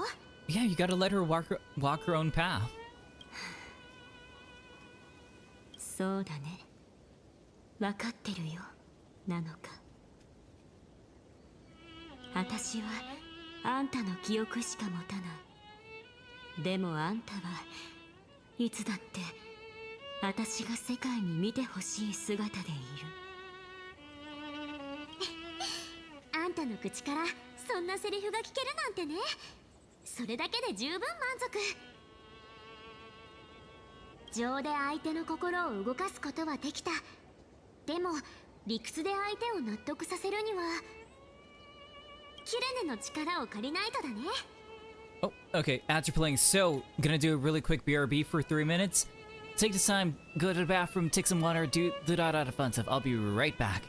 Yeah, you gotta let her walk her own path. そうだね。わかってるよ、なのか。私はあんたの記憶しか持たない。でもあんたはいつだって私が世界に見てほしい姿でいる。あんたの口からそんなセリフが聞けるなんてね。それだけで十分満足。情で相手の心を動かすことはできた。でも理屈で相手を納得させるにはキレネの力を借りないとだね。 Oh, okay, ads are playing, so I'm gonna do a really quick BRB for 3 minutes. take this time, go to the bathroom, take some water, do the fun stuff. I'll be right back.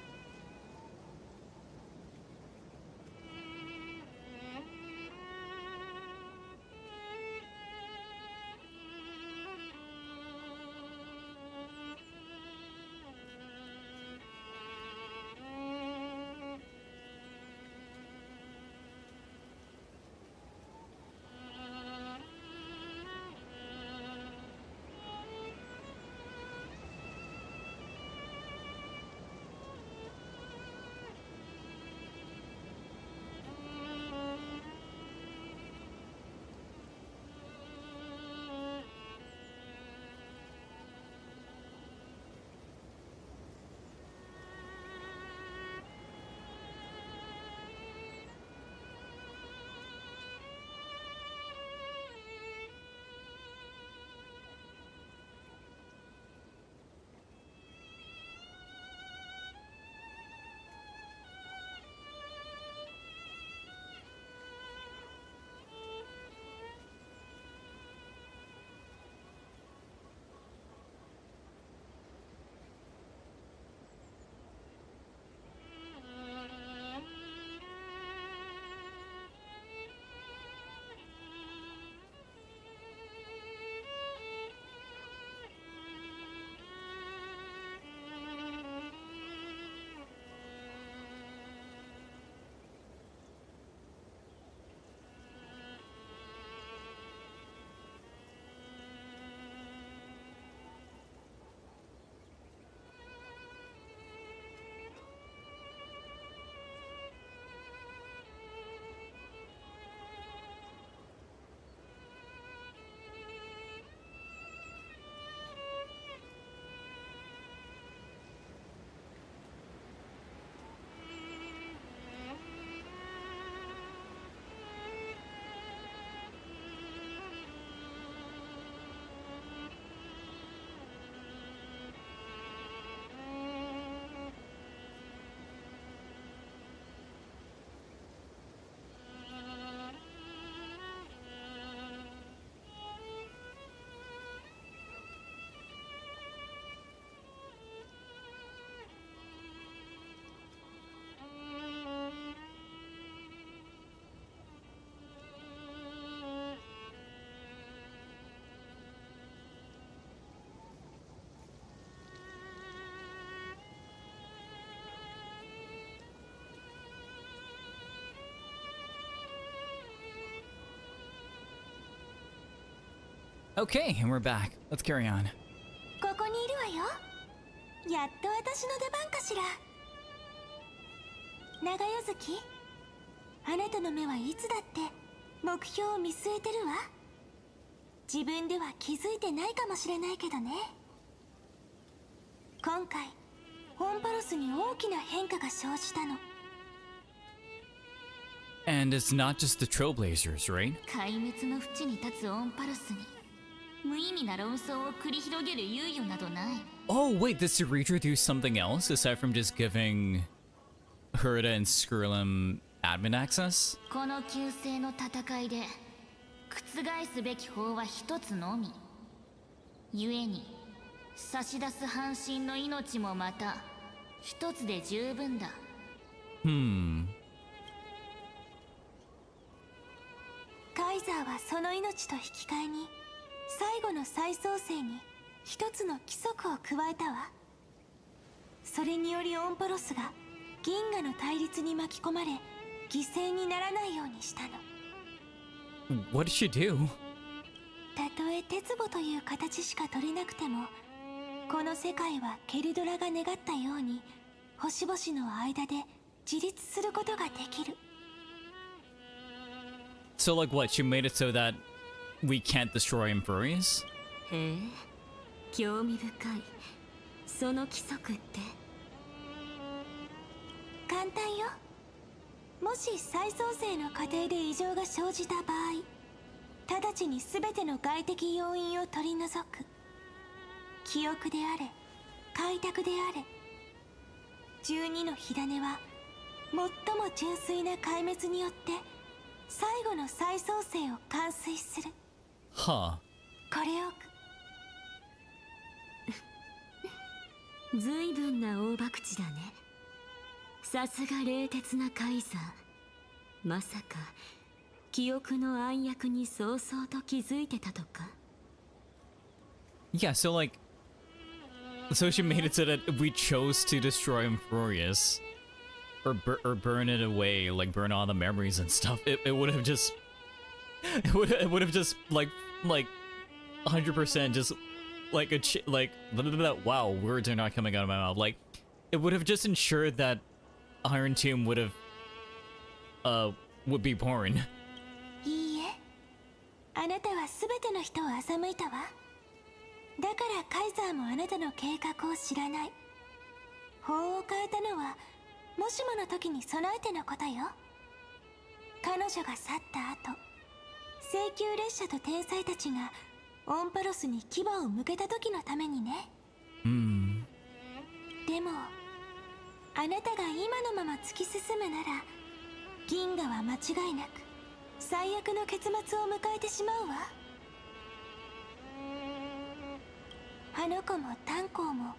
Okay, and we're back. Let's carry on. ここにいるわよ。やっと私の出番かしら。長代月、あなたの目はいつだって目標を見据えてるわ。自分では気づいてないかもしれないけどね。今回オンパロスに大きな変化が生じたの。 And it's not just the Trailblazers, right? 壊滅の淵に立つオンパロスに無意味な論争を繰り広げる猶予などない。 Oh, wait, does Ceretra do something else aside from just giving Herda and Skrillim admin access? この旧世の戦いで覆すべき法は一つのみ。故に差し出す半身の命もまた一つで十分だ。カイザーはその命と引き換えに最後の再創生に一つの規則を加えたわ。それによりオンパロスが銀河の対立に巻き込まれ犠牲にならないようにしたの。 What did she do? たとえ鉄母という形しか取れなくても、この世界はケルドラが願ったように星々の間で自立することができる。 So like what? She made it so that we can't destroy Infurious? へえ、興味深い。その規則って。簡単よ。もし再創生の過程で異常が生じた場合、直ちに全ての外的要因を取り除く。記憶であれ、開拓であれ、12の火種は最も純粋な壊滅によって最後の再創生を完遂する。Huh. これをずいぶんな大博打だね。さすが冷徹なカイザー。まさか記憶の暗躍に早々と気づいてたとか。 Yeah, so like, so she made it so that if we chose to destroy him furious, or burn it away, like burn all the memories and stuff, it would have just, it would have just like 100% just like wow, words are not coming out of my mouth. Like, it would have just ensured that Iron Tomb would be born. いいえ、あなたはすべての人を欺いたわ。だからカイザーもあなたの計画を知らない。法を変えたのはもしもの時に備えてのことよ。彼女が去った後、聖宮列車と天才たちがオンパロスに牙を向けた時のためにね。でもあなたが今のまま突き進むなら、銀河は間違いなく最悪の結末を迎えてしまうわ。あの子も炭鉱も、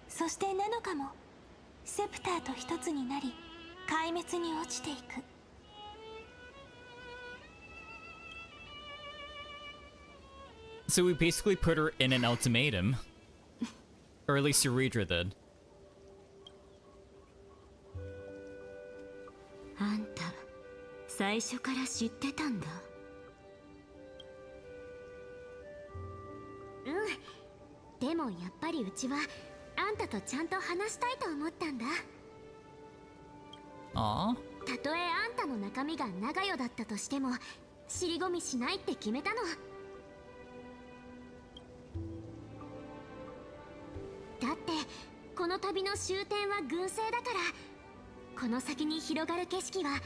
そしてナノカもセプターと一つになり壊滅に落ちていく。So we basically put her in an ultimatum. Or at least Euredra did. あんた最初から知ってたんだ。うん。でもやっぱりうちはあんたとちゃんと話したいと思ったんだ。Aww. たとえあんたの中身が長代だったとしても尻込みしないって決めたの。だってこの旅の終点は群星だから、この先に広がる景色は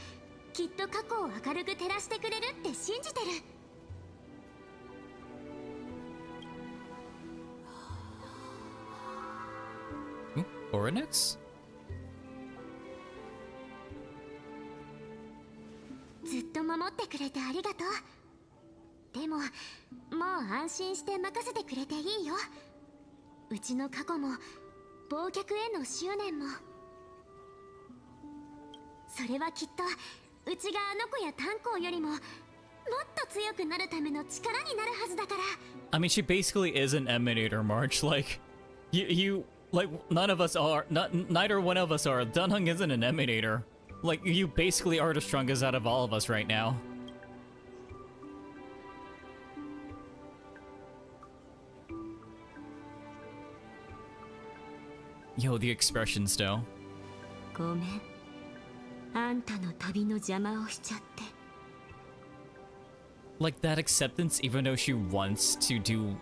きっと過去を明るく照らしてくれるって信じてる。Oryx? ずっと守ってくれてありがとう。でももう安心して任せてくれていいよ。うちの過去も忘却への執念も。それはきっとうちがあの子や炭鉱よりももっと強くなるための力になるはずだから。 I mean, she basically is an emanator, March. Like, like, none of us are, neither one of us are. Dunhung isn't an emanator. Like, you basically are the strongest out of all of us right now. Yo, the expressions though. ごめん、あんたの旅の邪魔をしちゃって。 Like that acceptance, even though she wants to do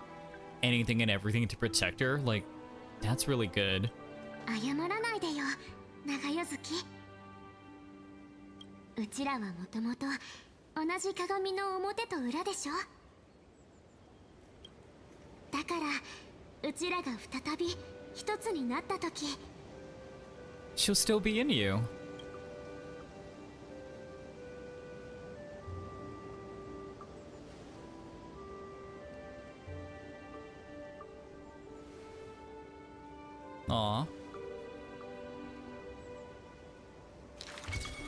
anything and everything to protect her, like, that's really good. 謝らないでよ、長代月。うちらはもともと同じ鏡の表と裏でしょ。だからうちらが再び一つになった時、 She'll still be in you. Aw.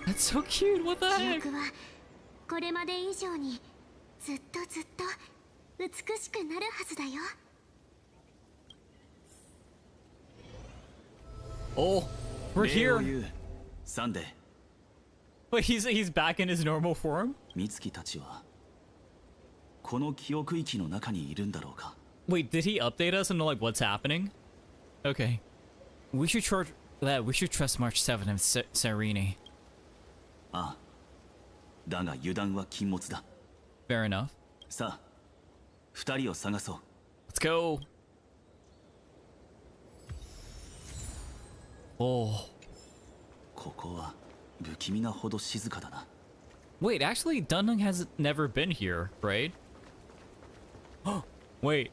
That's so cute, what the 記 heck? 憶はこれまで以上にずっとずっと美しくなるはずだよ。 Oh, we're 礼を here. 言うサンデー。 Wait, he's back in his normal form? 美月たちはこの記憶域の中にいるんだろうか。 Wait, did he update us on like what's happening? Okay. We should trust March 7 and Serene. ああ、だが油断は禁物だ。 Fair enough. さあ、二人を探そう。 Let's go. Oh. ここは不気味なほど静かだな。 Wait, actually, Dunhung has never been here, right? Oh, wait.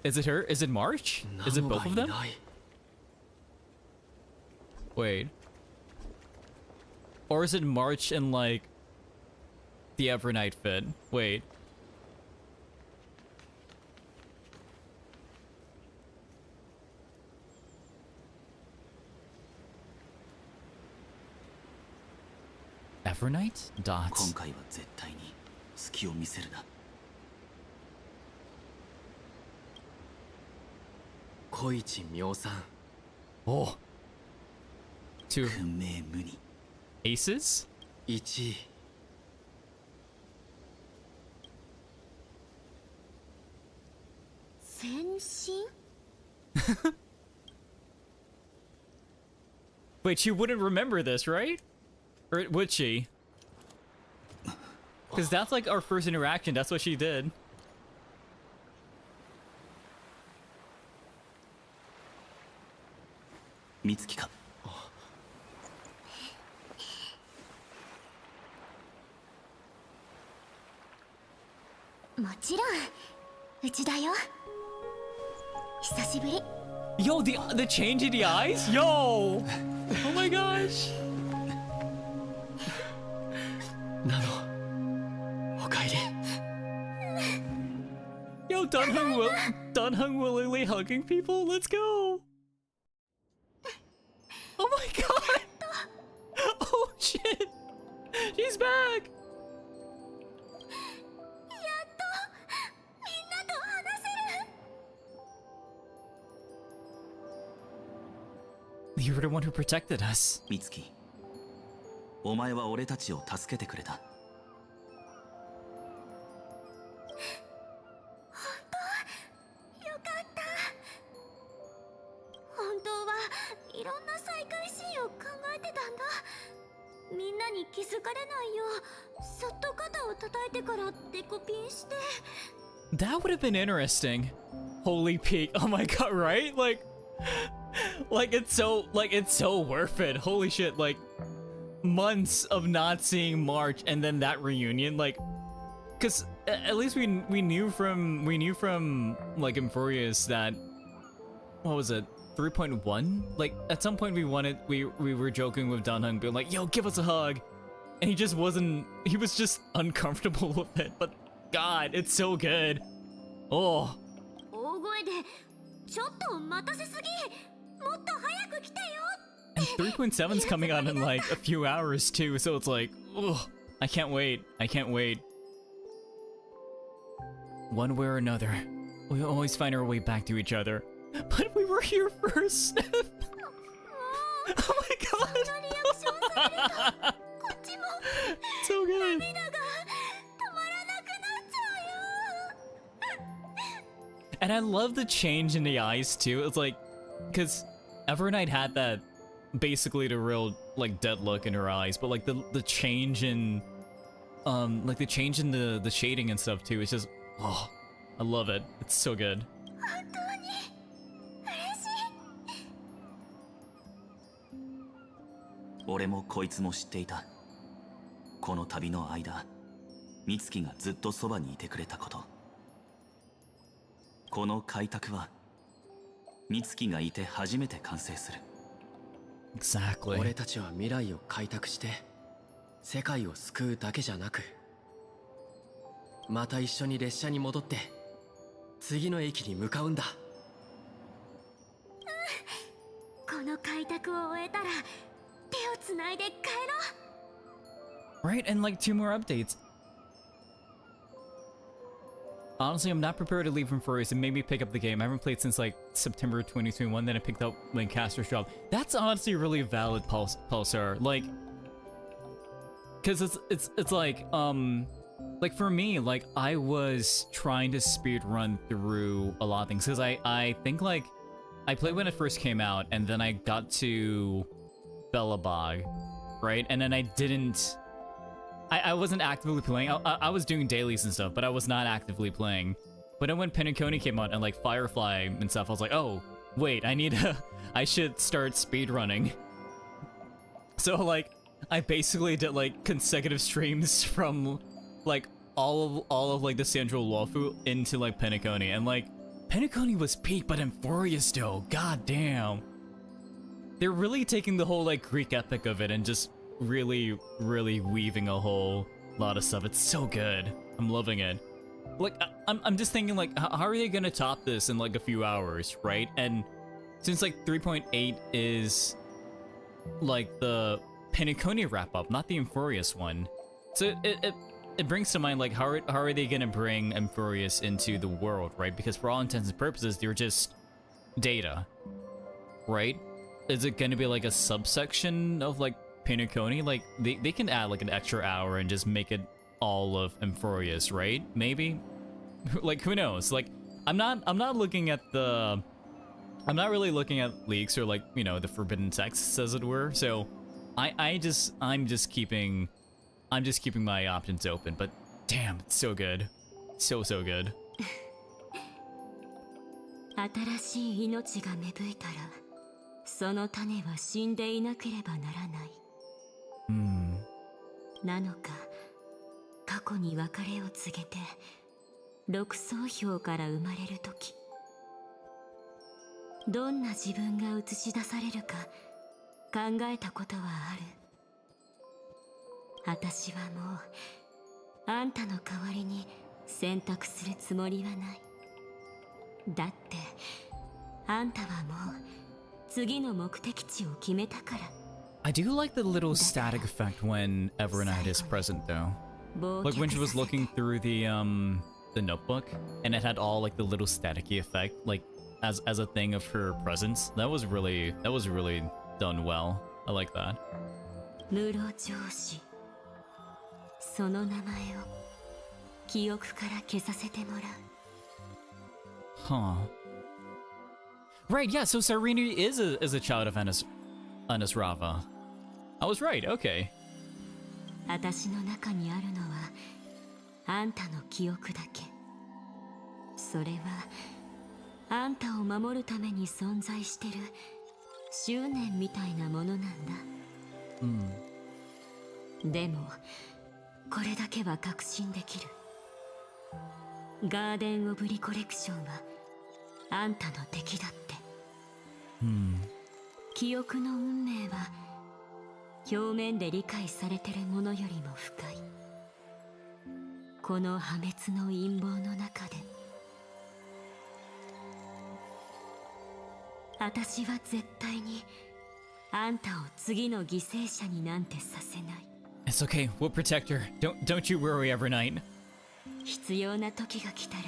Is it her? Is it March? Is it both of them? ナモがいない。 Wait. Or is it March and like the Evernight fit? Wait. Evernight? 今 Dots. 回は絶対に隙を見せるな。小一妙さん。 Oh. Two 訓命無に aces? 1位。先進 Wait, she wouldn't remember this, right? Or would she? Because that's like our first interaction. That's what she did. 美月か。もちろんうちだよ。久しぶり。 Yo, the change in the eyes? Yo! Oh my gosh. なの、おかえり。Yo, Dunhung willingly hugging people? Let's go! Oh my god! Oh shit! She's back! やっとみんなと話せる。 You were the one who protected us. 美月、お前は俺たちを助けてくれた。よかった。本当はいろんな再会シーンを考えてたんだ。みんなに気づかれないようそっと肩を叩いてからデコピンして。 That would have been interesting. Holy peak. Oh my god, right? Like it's so worth it. Holy shit, like months of not seeing March and then that reunion, like, cause at least we knew from like Euphorius that, what was it, 3.1? Like at some point we were joking with Danhung being like, yo, give us a hug, and he was just uncomfortable with it, but god, it's so good. Oh. 大声でちょっと待たせすぎ。もっと早く来てよ。 And 3.7's coming out in like a few hours too, so it's like, ugh, I can't wait. I can't wait. One way or another, we always find our way back to each other. But we were here first. Oh my そんなリアクションされるとこっちも god. So good. 涙が止まらなくなっちゃうよ。 And I love the change in the eyes too. It's like, cause Evernight had that basically the real like dead look in her eyes, but like the change in like the change in the shading and stuff too. It's just, oh, I love it. It's so good. 本当に嬉しい。俺もこいつも知っていた。この旅の間、美月がずっとそばにいてくれたこと。この開拓は美月がいて初めて完成する。Exactly. 俺たちは未来を開拓して世界を救うだけじゃなく、また一緒に列車に戻って次の駅に向かうんだ。この開拓を終えたら手をつないで帰ろう。 Right, and like 2 more updates. Honestly, I'm not prepared to leave from Furries and maybe pick up the game. I haven't played since like September 2021, then I picked up when Caster's job. That's honestly really a valid Pulsar. Like, cause it's like for me, like I was trying to speed run through a lot of things. Cause I think like I played when it first came out and then I got to Bellabog, right? And then I didn't, I wasn't actively playing. I was doing dailies and stuff, but I was not actively playing. But then when Penacony came out and like Firefly and stuff, I was like, oh, wait, I should start speedrunning. So like, I basically did like consecutive streams from like all of like the Central Wafu into like Penacony. And like, Penacony was peak, but Euphorius though, god damn. They're really taking the whole like Greek epic of it and just really weaving a whole lot of stuff. It's so good. I'm loving it. Like I'm just thinking like how are they gonna top this in like a few hours, right? And since like 3.8 is like the Penacony wrap up, not the Amphorius one. So it brings to mind, like, how are they gonna bring Amphorius into the world, right? Because for all intents and purposes, they're just data, right? Is it gonna be like a subsection of like Penacony? Like they can add like an extra hour and just make it all of Amphorius, right? Maybe. Like, who knows? Like, I'm not really looking at leaks or, like, you know, the forbidden texts, as it were. So I'm just keeping my options open. But damn, it's so good. So good. 新しい命が芽吹いたら、その種は死んでいなければならない。なのか、過去に別れを告げて、六層氷から生まれる時、どんな自分が映し出されるか考えたことはある。私はもうあんたの代わりに選択するつもりはない。だってあんたはもう次の目的地を決めたから。I do like the little static effect when Evernight is present, though. Like when she was looking through the notebook, and it had all like the little staticky effect, like as a thing of her presence. That was really done well. I like that. 室上司、その名前を記憶から消させてもらう。Huh. Right, yeah, so Sarini is a child of Anasrava. I was right, okay. 私の中にあるのはあんたの記憶だけ。それはあんたを守るために存在してる執念みたいなものなんだ。でもこれだけは確信できる。ガーデン・オブ・リコレクションはあんたの敵だって。記憶の運命は表面で理解されてるものよりも深い。この破滅の陰謀の中で私は絶対にあんたを次の犠牲者になんてさせない。 It's okay, we'll protect her. Don't you worry, Evernight. 必要な時が来たら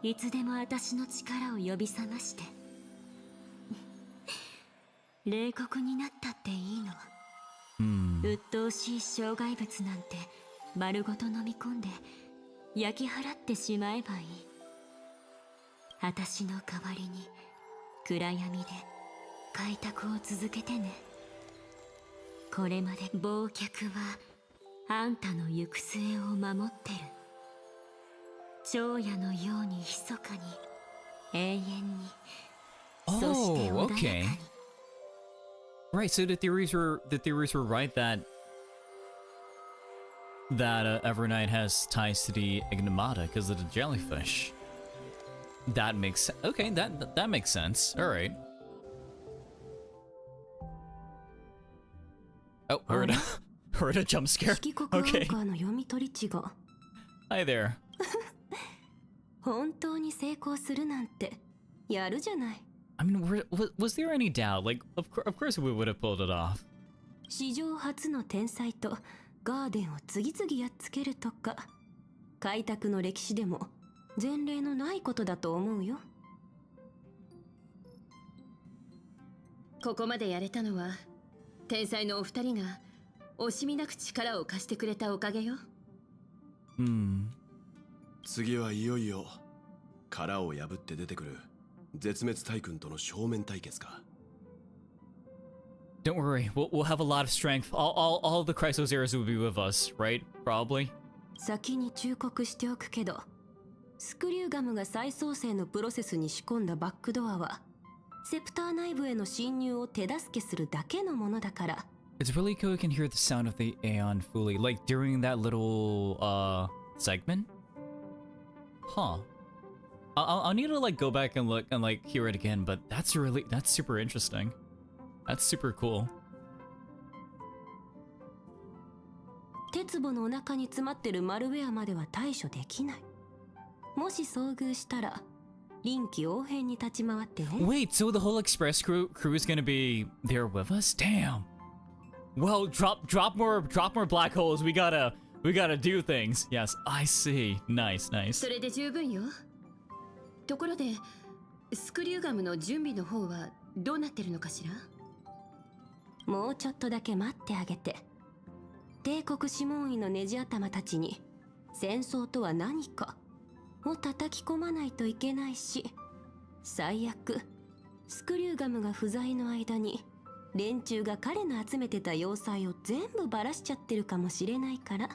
いつでも私の力を呼び覚まして冷酷になったっていいの。鬱陶しい障害物なんて丸ごと飲み込んで焼き払ってしまえばいい。私の代わりに暗闇で開拓を続けてね。これまで忘却はあんたの行く末を守ってる。蝶野のように密かに永遠に、そして穏やかに。 Right, so the theories were right that Evernight has ties to the Ignomata because of the jellyfish. That makes okay. That makes sense. All right. Oh, heard a jump scare. Okay. Hi there. 本当に成功するなんてやるじゃない。I mean, was there any doubt? Like, of course we would have pulled it off. 史上初の天才とガーデンを次々やっつけるとか、開拓の歴史でも前例のないことだと思うよ。ここまでやれたのは天才のお二人が惜しみなく力を貸してくれたおかげよ。次はいよいよ殻を破って出てくる絶滅大軍との正面対決か。 Don't worry, we'll have a lot of strength. All the Chrysozeras will be with us, right? Probably. 先に忠告しておくけど、スクリューガムが再創生のプロセスに仕込んだバックドアはセプター内部への侵入を手助けするだけのものだから。 It's really cool you can hear the sound of the Aeon Fully, like during that little segment. Huh. I'll need to like go back and look and like hear it again, but that's super interesting. That's super cool. 鉄壺のお腹に詰まってるマルウェアまでは対処できない。もし遭遇したら臨機応変に立ち回ってね。 Wait, so the whole express crew is gonna be there with us? Damn. Well, drop more black holes. We gotta do things. Yes, I see. Nice, nice. それで十分よ。ところでスクリューガムの準備の方はどうなってるのかしら。もうちょっとだけ待ってあげて。帝国諮問院のネジ頭たちに戦争とは何かを叩き込まないといけないし、最悪スクリューガムが不在の間に連中が彼の集めてた要塞を全部バラしちゃってるかもしれないから。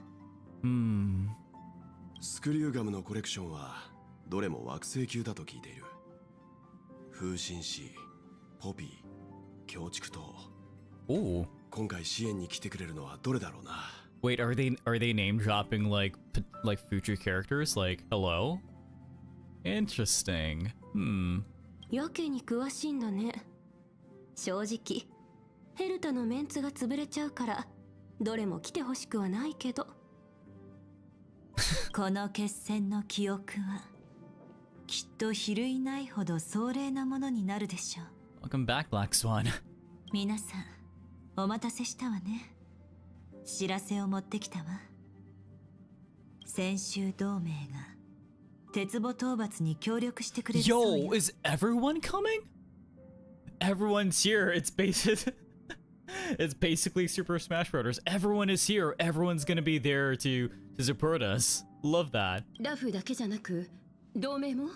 スクリューガムのコレクションはどれも惑星級だと聞いている。風神使、ポピー、強竹と。Oh. 今回支援に来てくれるのはどれだろうな。Wait, are they name dropping like future characters? Like, hello? Interesting. やけに詳しいんだね。正直ヘルタのメンツが潰れちゃうからどれも来てほしくはないけど。この決戦の記憶はきっと比類ないほど壮麗なものになるでしょう。 Welcome back, Black Swan. 皆さんお待たせしたわね。知らせを持ってきたわ。先週同盟が鉄母討伐に協力してくれるそうよ。 Yo, is everyone coming? Everyone's here. It's basically Super Smash Bros. Everyone is here. Everyone's gonna be there to support us. Love that. ラフだけじゃなく同盟も。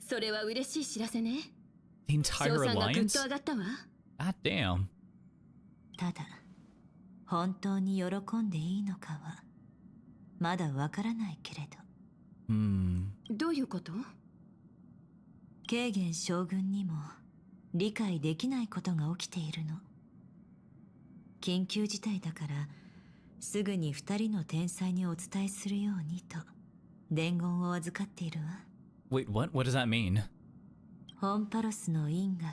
それは嬉しい知らせね。 The 賞 entire 賛がぐっ alliance? と上がったわ。 God damn. ただ本当に喜んでいいのかはまだわからないけれど。どういうこと？軽減将軍にも理解できないことが起きているの。緊急事態だからすぐに2人の天才にお伝えするようにと伝言を預かっているわ。 Wait, what? What does that mean? ホンパロスの因果が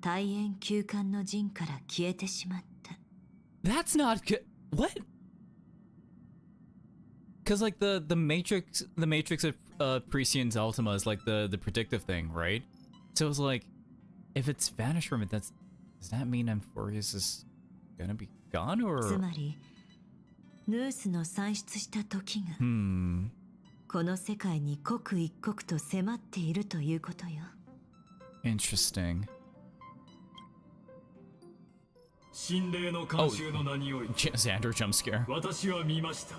大円休館の陣から消えてしまった。 That's not good. What? Because like the matrix of Prescient's Ultima is like the predictive thing, right? So it's like, if it's vanished from it, does that mean Amphorius is gonna be gone つ or? まりヌースの算出した時がこの世界に刻一刻と迫っているということよ。 Interesting. 心霊の慣習の名において Xander jump scare. 私は見ました。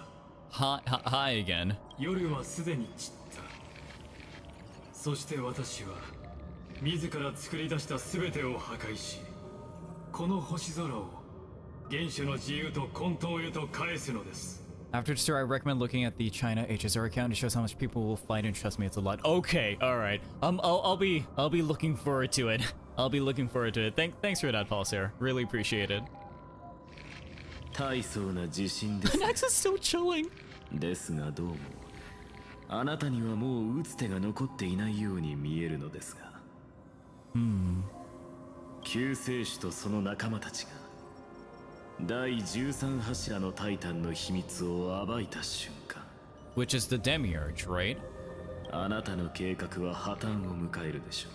Hi again. 夜はすでに散った。そして私は自ら作り出した全てを破壊し、この星空を原初の自由と混沌へと返すのです。 After the story, I recommend looking at the China HSR account. It shows how much people will fight, and trust me, it's a lot. Okay, all right. I'll be looking forward to it. I'll be looking forward to it. Thanks for that, Pulsar. Really appreciate it. 大層な自信です Nex is still chilling. ですがどうもあなたにはもう打つ手が残っていないように見えるのですが。救世主とその仲間たちが第13柱のタイタンの秘密を暴いた瞬間、 Which is the Demiurge, right? あなたの計画は破綻を迎えるでしょ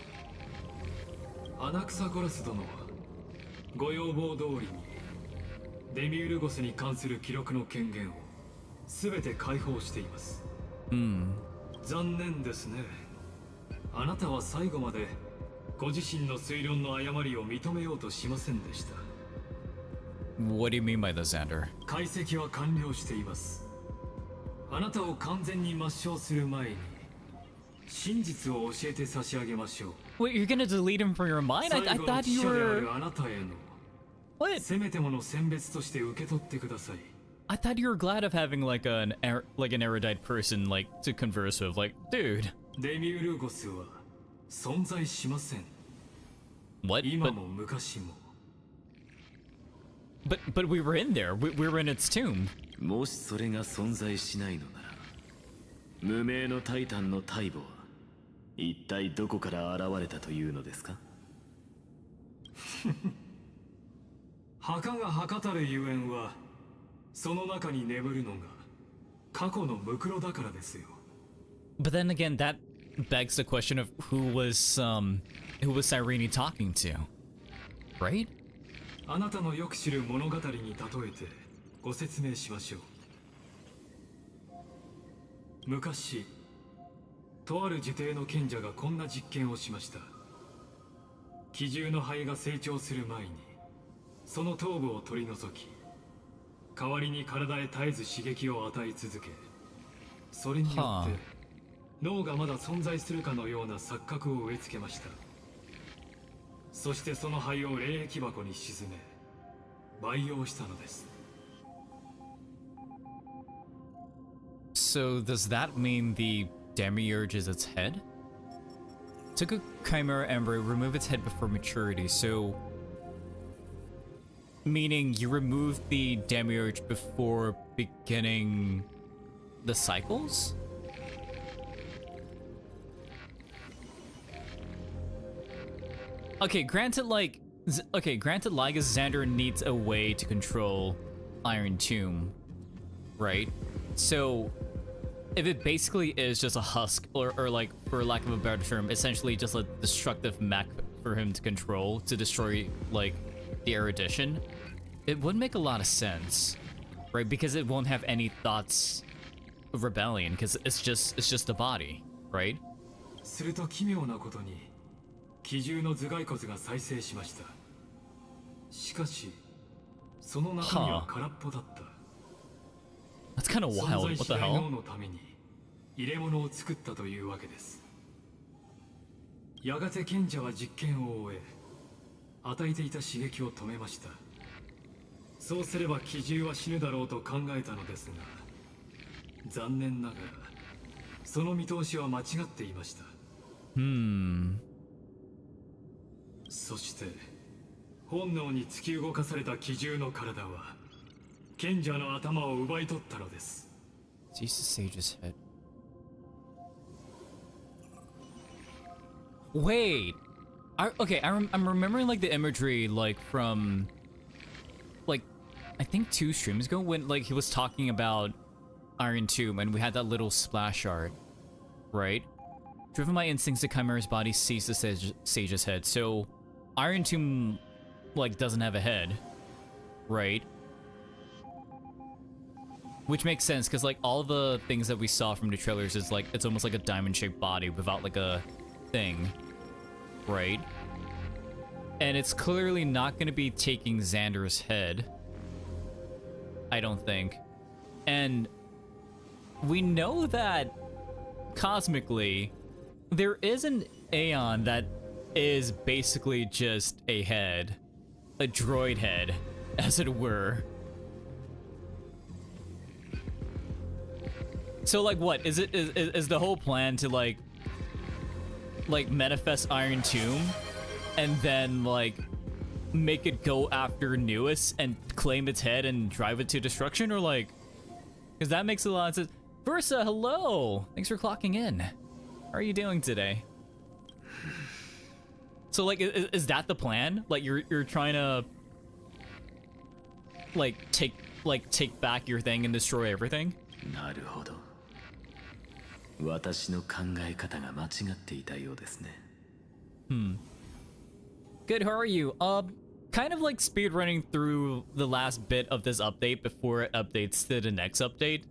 う。アナクサゴラス殿はご要望通りにデミウルゴスに関する記録の権限を全て解放しています。残念ですね。あなたは最後までご自身の推論の誤りを認めようとしませんでした。 What do you mean by this, Xander? 解析は完了しています。あなたを完全に抹消する前に真実を教えて差し上げましょう。 Wait, you're gonna delete him from your mind? I 最後の thought 記 you 者であ were... るあなたへの What? せめてもの選別として受け取ってください。 I thought you were glad of having like an erudite person like to converse with. Like, dude. デミウルゴスは存在しません。 What? 今も昔も。 But we were in there. We were in its tomb. もしそれが存在しないのなら、無名のタイタンの大母は一体どこから現れたというのですか？墓が墓たるゆえんはその中に眠るのが過去のムクロだからですよ。 But then again, that begs the question of who was Cyrene talking to, right? あなたのよく知る物語に例えてご説明しましょう。昔とある呪帝の賢者がこんな実験をしました。奇獣の肺が成長する前にその頭部を取り除き、代わりに体へ絶えず刺激を与え続け、それによって脳がまだ存在するかのような錯覚を植え付けました。そしてその肺を霊液箱に沈め培養したのです。 So does that mean the Demiurge is its head? Took a chimera embryo, remove its head before maturity, so... Meaning you remove the Demiurge before beginning the cycles? Okay, granted, like... granted, like Xander needs a way to control Iron Tomb, right? So, if it basically is just a husk, or like, for lack of a better term, essentially just a destructive mech for him to control, to destroy, like, the erudition, it would make a lot of sense, right? Because it won't have any thoughts of rebellion, because it's just the body, right? すると奇妙なことに奇獣の頭蓋骨が再生しました。しかしその中身は空っぽだった。 That's kind of wild. What the hell? 脳のために入れ物を作ったというわけです。やがて賢者は実験を終え、与えていた刺激を止めました。そうすれば奇獣は死ぬだろうと考えたのですが、残念ながらその見通しは間違っていました。そして本能に突き動かされた奇獣の体は賢者の頭を奪い取ったのです。 Jesus Sage's head. Wait, I'm remembering like the imagery like from like I think 2 streams ago when like he was talking about Iron Tomb and we had that little splash art, right? Driven by instincts, the Chimera's body sees the Sage's head. So Iron Tomb like doesn't have a head, right? Which makes sense because like all the things that we saw from the trailers is like it's almost like a diamond-shaped body without like a thing, right? And it's clearly not going to be taking Xander's head, I don't think. And we know that cosmically there is an Aeon that is basically just a head, a droid head, as it were. So like what is it is the whole plan to like manifest Iron Tomb and then like make it go after Newest and claim its head and drive it to destruction, or like, because that makes a lot of sense. Versa, hello, thanks for clocking in. How are you doing today? So like is that the plan? Like you're trying to like take back your thing and destroy everything? なるほど。私の考え方が間違っていたようですね。Good, how are you? Kind of like speedrunning through the last bit of this update before it updates to the next update.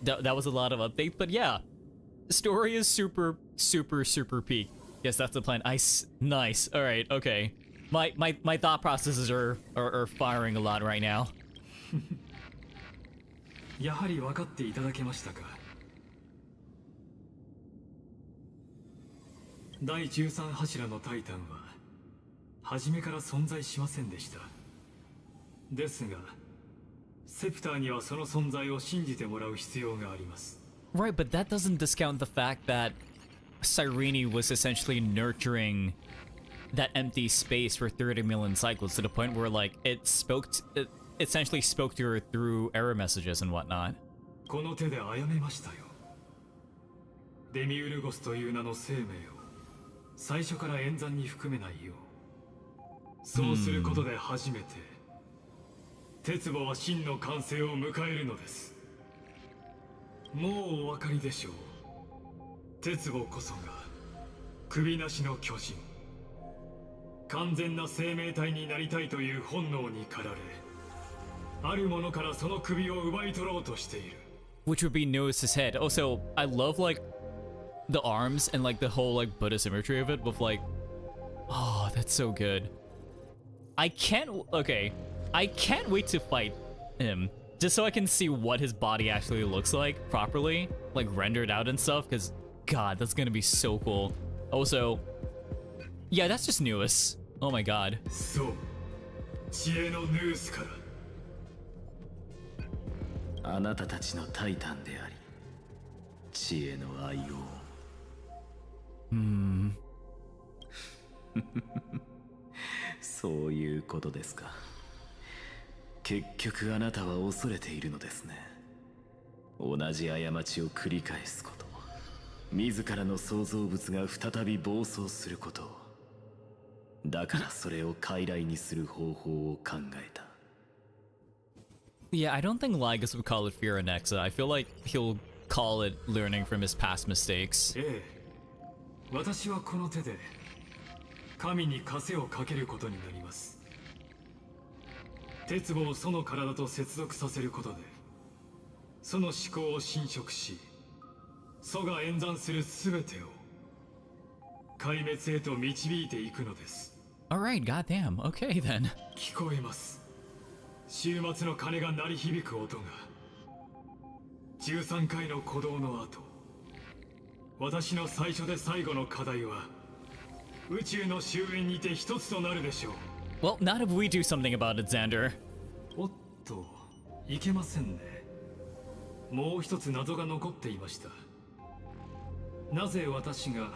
That was a lot of update, but yeah. The story is super peak. Yes, that's the plan. Nice. Alright, okay. My thought processes are firing a lot right now. やはり分かっていただけましたか。第13柱のタイタンは初めから存在しませんでした。ですがセプターにはその存在を信じてもらう必要があります。 Right, but that doesn't discount the fact that Cyrene was essentially nurturing that empty space for 30 million cycles to the point where like it essentially spoke to her through error messages and whatnot. この手で殺めましたよ。デミウルゴスという名の生命を最初から演算に含めないよう。そうすることで初めて鉄母は真の完成を迎えるのです。もうお分かりでしょう。鉄母こそが首なしの巨人、完全な生命体になりたいという本能に駆られ、ある者からその首を奪い取ろうとしている。 Which would be Noah's head. Also, I love like the arms and like the whole like Buddhist imagery of it with like, oh, that's so good. I can't wait to fight him just so I can see what his body actually looks like properly, like rendered out and stuff, because God, that's gonna be so cool. Also, yeah, that's just Newest. Oh my God. そう、知恵のヌースから。あなたたちのタイタンであり、知恵の愛用。そういうことですか。結局あなたは恐れているのですね。同じ過ちを繰り返すこと、自らの創造物が再び暴走することを。だからそれを傀儡にする方法を考えた。Yeah, I don't think Lygus would call it fear anexa. I feel like he'll call it learning from his past mistakes. ええ、私はこの手で神に枷をかけることになります。鉄棒をその体と接続させることで、その思考を侵食し、祖が演算する全てを壊滅へと導いていくのです。Alright, goddamn. Okay then. 聞こえます。終末の鐘が鳴り響く音が。13回の鼓動の後、私の最初で最後の課題は宇宙の終焉にて一つとなるでしょう。Well, not if we do something about it, Xander. おっと、いけませんね。もう一つ謎が残っていました。なぜ私が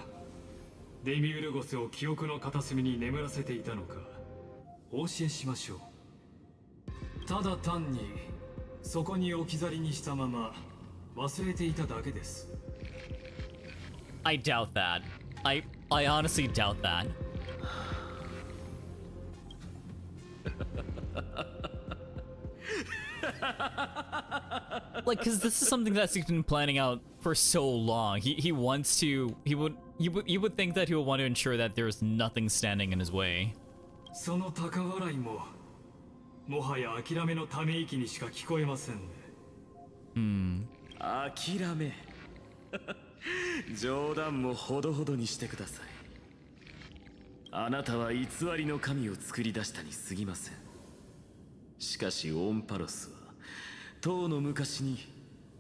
デミウルゴスを記憶の片隅に眠らせていたのか、お教えしましょう。ただ単にそこに置き去りにしたまま忘れていただけです。I doubt that. I honestly doubt that. Like, cause this is something that he's been planning out for so long. He wants to. You would think that he would want to ensure that there's nothing standing in his way. その高笑いももはや諦めのため息にしか聞こえませんね。諦め。冗談もほどほどにしてください。あなたは偽りの神を作り出したに過ぎません。しかしオンパロスはとうの昔に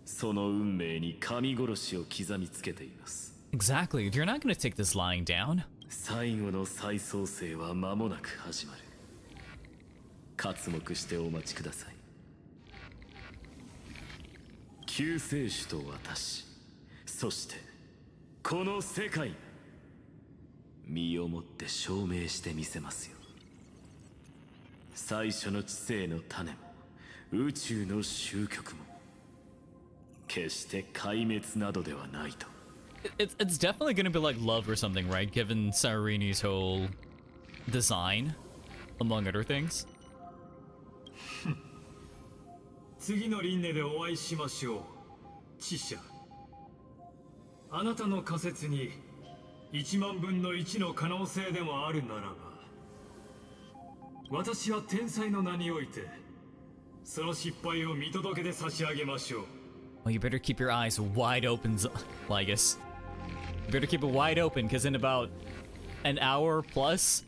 その運命に神殺しを刻みつけています。 Exactly. You're not gonna take this lying down. 最後の再創生は間もなく始まる。刮目してお待ちください。救世主と私、そしてこの世界、身をもって証明してみせますよ。最初の知性の種も宇宙の終局も決して壊滅などではないと。It's definitely gonna be like love or something, right? Given Sarini's whole design, among other things. 次の輪廻でお会いしましょう。知者、あなたの仮説に1万分の1の可能性でもあるならば、私は天才の名においてその失敗を見届けて差し上げましょう。 Well, you better keep your eyes wide open, Lygus. You better keep it wide open, because in about an hour plus,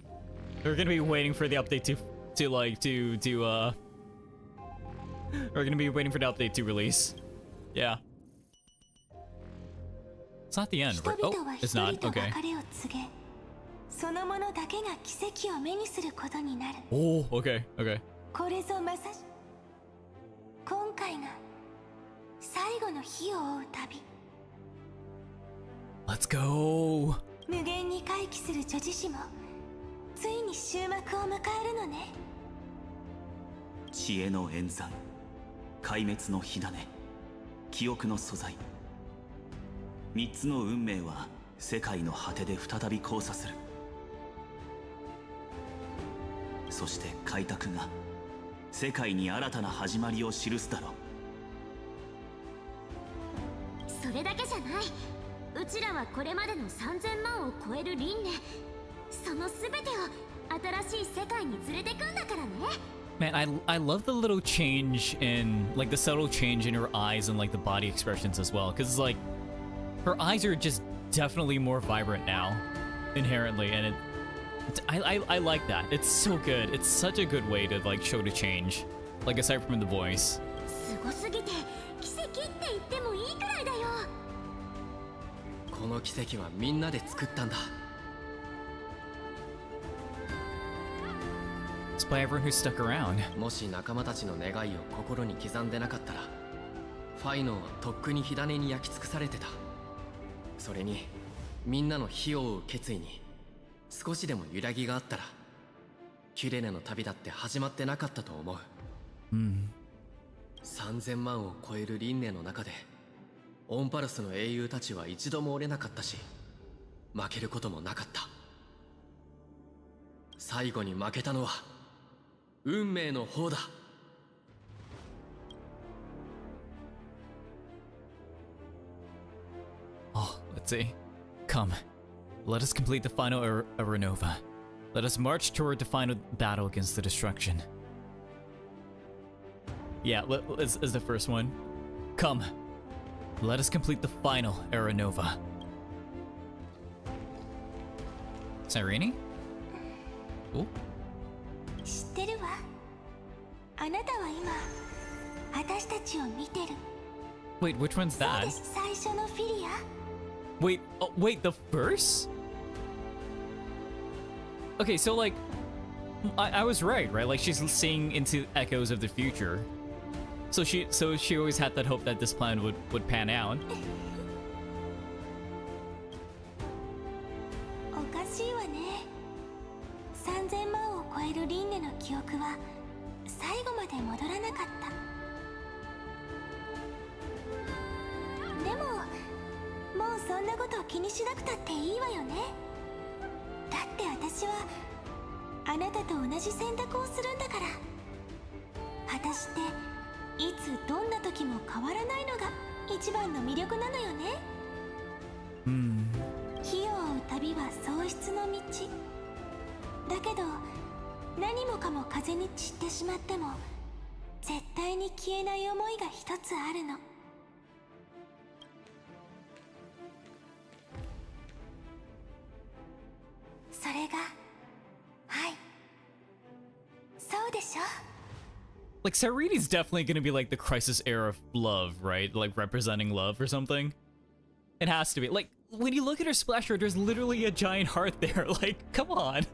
we're gonna be waiting for the update we're gonna be waiting for the update to release. Yeah. It's not the end, right? Oh, it's not. Okay. そのものだけが奇跡を目にすることになる。 Oh, okay, okay. これぞまさし今回が最後の日を追う旅。 Let's go. 無限に回帰する女子誌もついに終幕を迎えるのね。知恵の演算、壊滅の火種、記憶の素材、3つの運命は世界の果てで再び交差する。そして開拓が世界に新たな始まりを記すだろう。それだけじゃない。うちらはこれまでの3000万を超える輪廻、その全てを新しい世界に連れてくんだからね。 Man, I love the little change in, like, the subtle change in her eyes and, like, the body expressions as well. Because, like, her eyes are just definitely more vibrant now, inherently. And I like that. It's so good. It's such a good way to, like, show the change. Like, aside from the voice. すごすぎて奇跡って言ってもいいくらいだよ。この奇跡はみんなで作ったんだ。 It's by everyone who stuck around. もし仲間たちの願いを心に刻んでなかったら、ファイノンはとっくに火種に焼き尽くされてた。それにみんなの火を追う決意に少しでも揺らぎがあったら、キュレネの旅だって始まってなかったと思う。3000万を超える輪廻の中でオンパルスの英雄たちは一度も折れなかったし、負けることもなかった。最後に負けたのは運命の方だ。Oh, let's see. Come, let us complete the final Aranova. Let us march toward the final battle against the destruction. Yeah, as the first one. Come, let us complete the final Aranova. Cyrene? Oh. 知ってるわ。あなたは今私たちを見てる。 Wait, which one's そう that? です、最初のフィリア。 Wait, oh, wait, the verse? Okay, so like, I was right? Like she's seeing into echoes of the future. So she always had that hope that this plan would pan out. おかしいわね。3000万を超える輪廻の記憶は最後まで戻らなかった。でももうそんなことを気にしなくたっていいわよね。だって私はあなたと同じ選択をするんだから。私っていつどんな時も変わらないのが一番の魅力なのよね。火を追う旅は喪失の道だけど、何もかも風に散ってしまっても絶対に消えない思いが一つあるの。それが、はい、そうでしょ。 Like Cyrene's definitely gonna be like the crisis era of love, right? Like representing love or something. It has to be. Like when you look at her splash art, there's literally a giant heart there. Like, come on.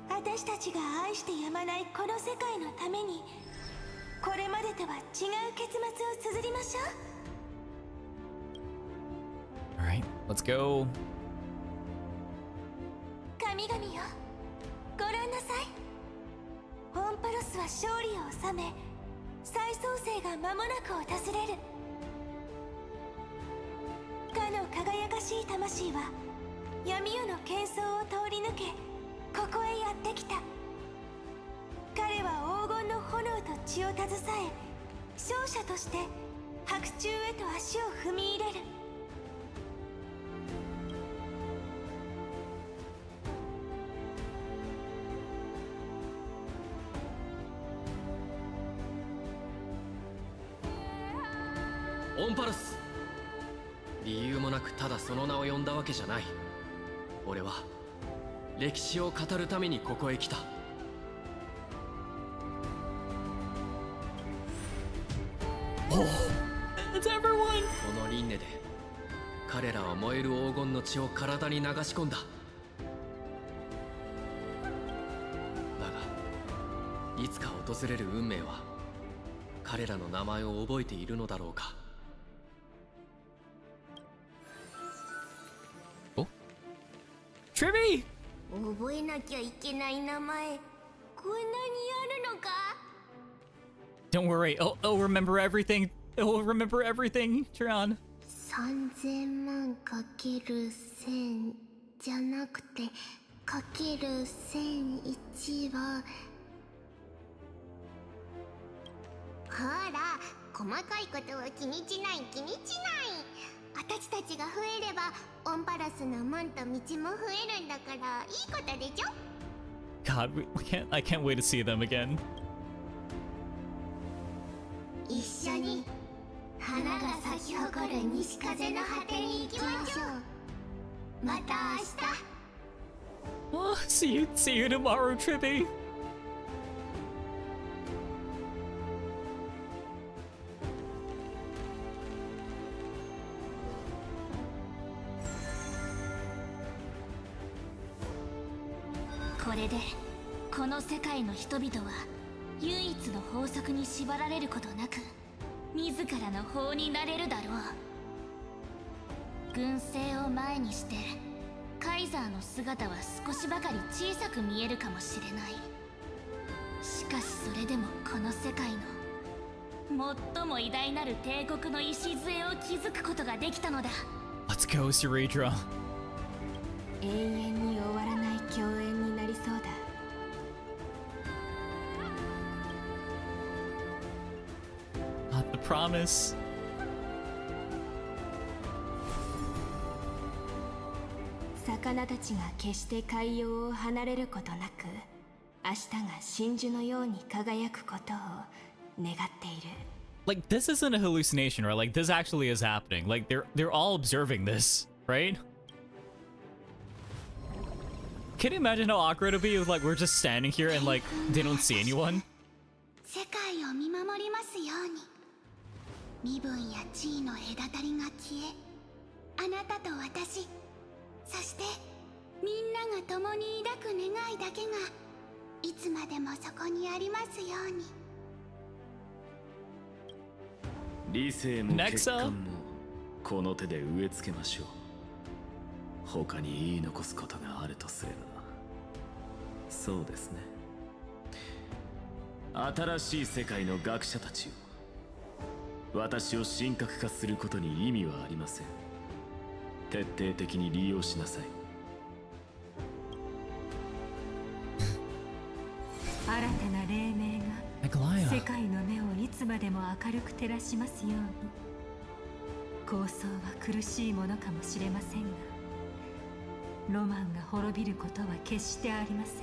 私たちが愛してやまないこの世界のために、これまでとは違う結末を綴りましょう。 All right, let's go. 神々よ、ご覧なさい。オンパロスは勝利を収め、再創生が間もなく訪れる。かの輝かしい魂は闇夜の喧騒を通り抜け、ここへやってきた。彼は黄金の炎と血を携え、勝者として白昼へと足を踏み入れる。オンパルス、理由もなくただその名を呼んだわけじゃない。俺は歴史を語るためにここへ来た。It's everyone. この輪廻で彼らは燃える黄金の血を体に流し込んだ。だがいつか訪れる運命は彼らの名前を覚えているのだろうか。Trivy! 覚えなきゃいけない名前、こんなにあるのか。 Don't worry, I'll remember everything. I'll remember everything, Trion. 3000万かける1000じゃなくてかける1001は、ほら細かいことは気にしない気にしない。私たちが増えればンパラスの門と道も増えるんだからいいことでしょ。 God, I can't wait to see them again. 一緒に花が咲き誇る西風の果てに行きましょう。また明日。 Oh, see you tomorrow, Trippy. これでこの世界の人々は唯一の法則に縛られることなく自らの法になれるだろう。軍政を前にしてカイザーの姿は少しばかり小さく見えるかもしれない。しかしそれでもこの世界の最も偉大なる帝国の礎を築くことができたのだ。 Let's go, Ceredra. 永遠に終わらない共演になりそうだ。Not the promise. 魚たちが決して海洋を離れることなく、明日が真珠のように輝くことを願っている。 Like, this isn't a hallucination, right? Like, this actually is happening. Like, they're all observing this, right? Can you imagine how awkward it'd be if, like, we're just standing here and, like, they don't see anyone? 世界を見守りますように。身分や地位の隔たりが消え、あなたと私、そしてみんなが共に抱く願いだけがいつまでもそこにありますように。理性も血管もこの手で植え付けましょう。他に言い残すことがあるとすれば、そうですね。新しい世界の学者たちを、私を神格化することに意味はありません。徹底的に利用しなさい。新たな黎明が世界の目をいつまでも明るく照らしますように。構想は苦しいものかもしれませんが、ロマンが滅びることは決してありません。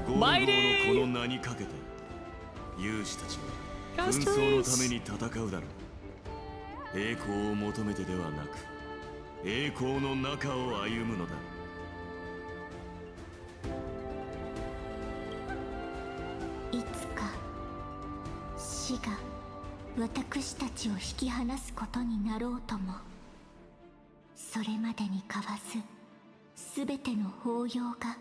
ゴールドのこの名にかけて勇士たちは紛争のために戦うだろう。栄光を求めてではなく栄光の中を歩むのだ。いつか死が私たちを引き離すことになろうとも、それまでに交わすすべての抱擁が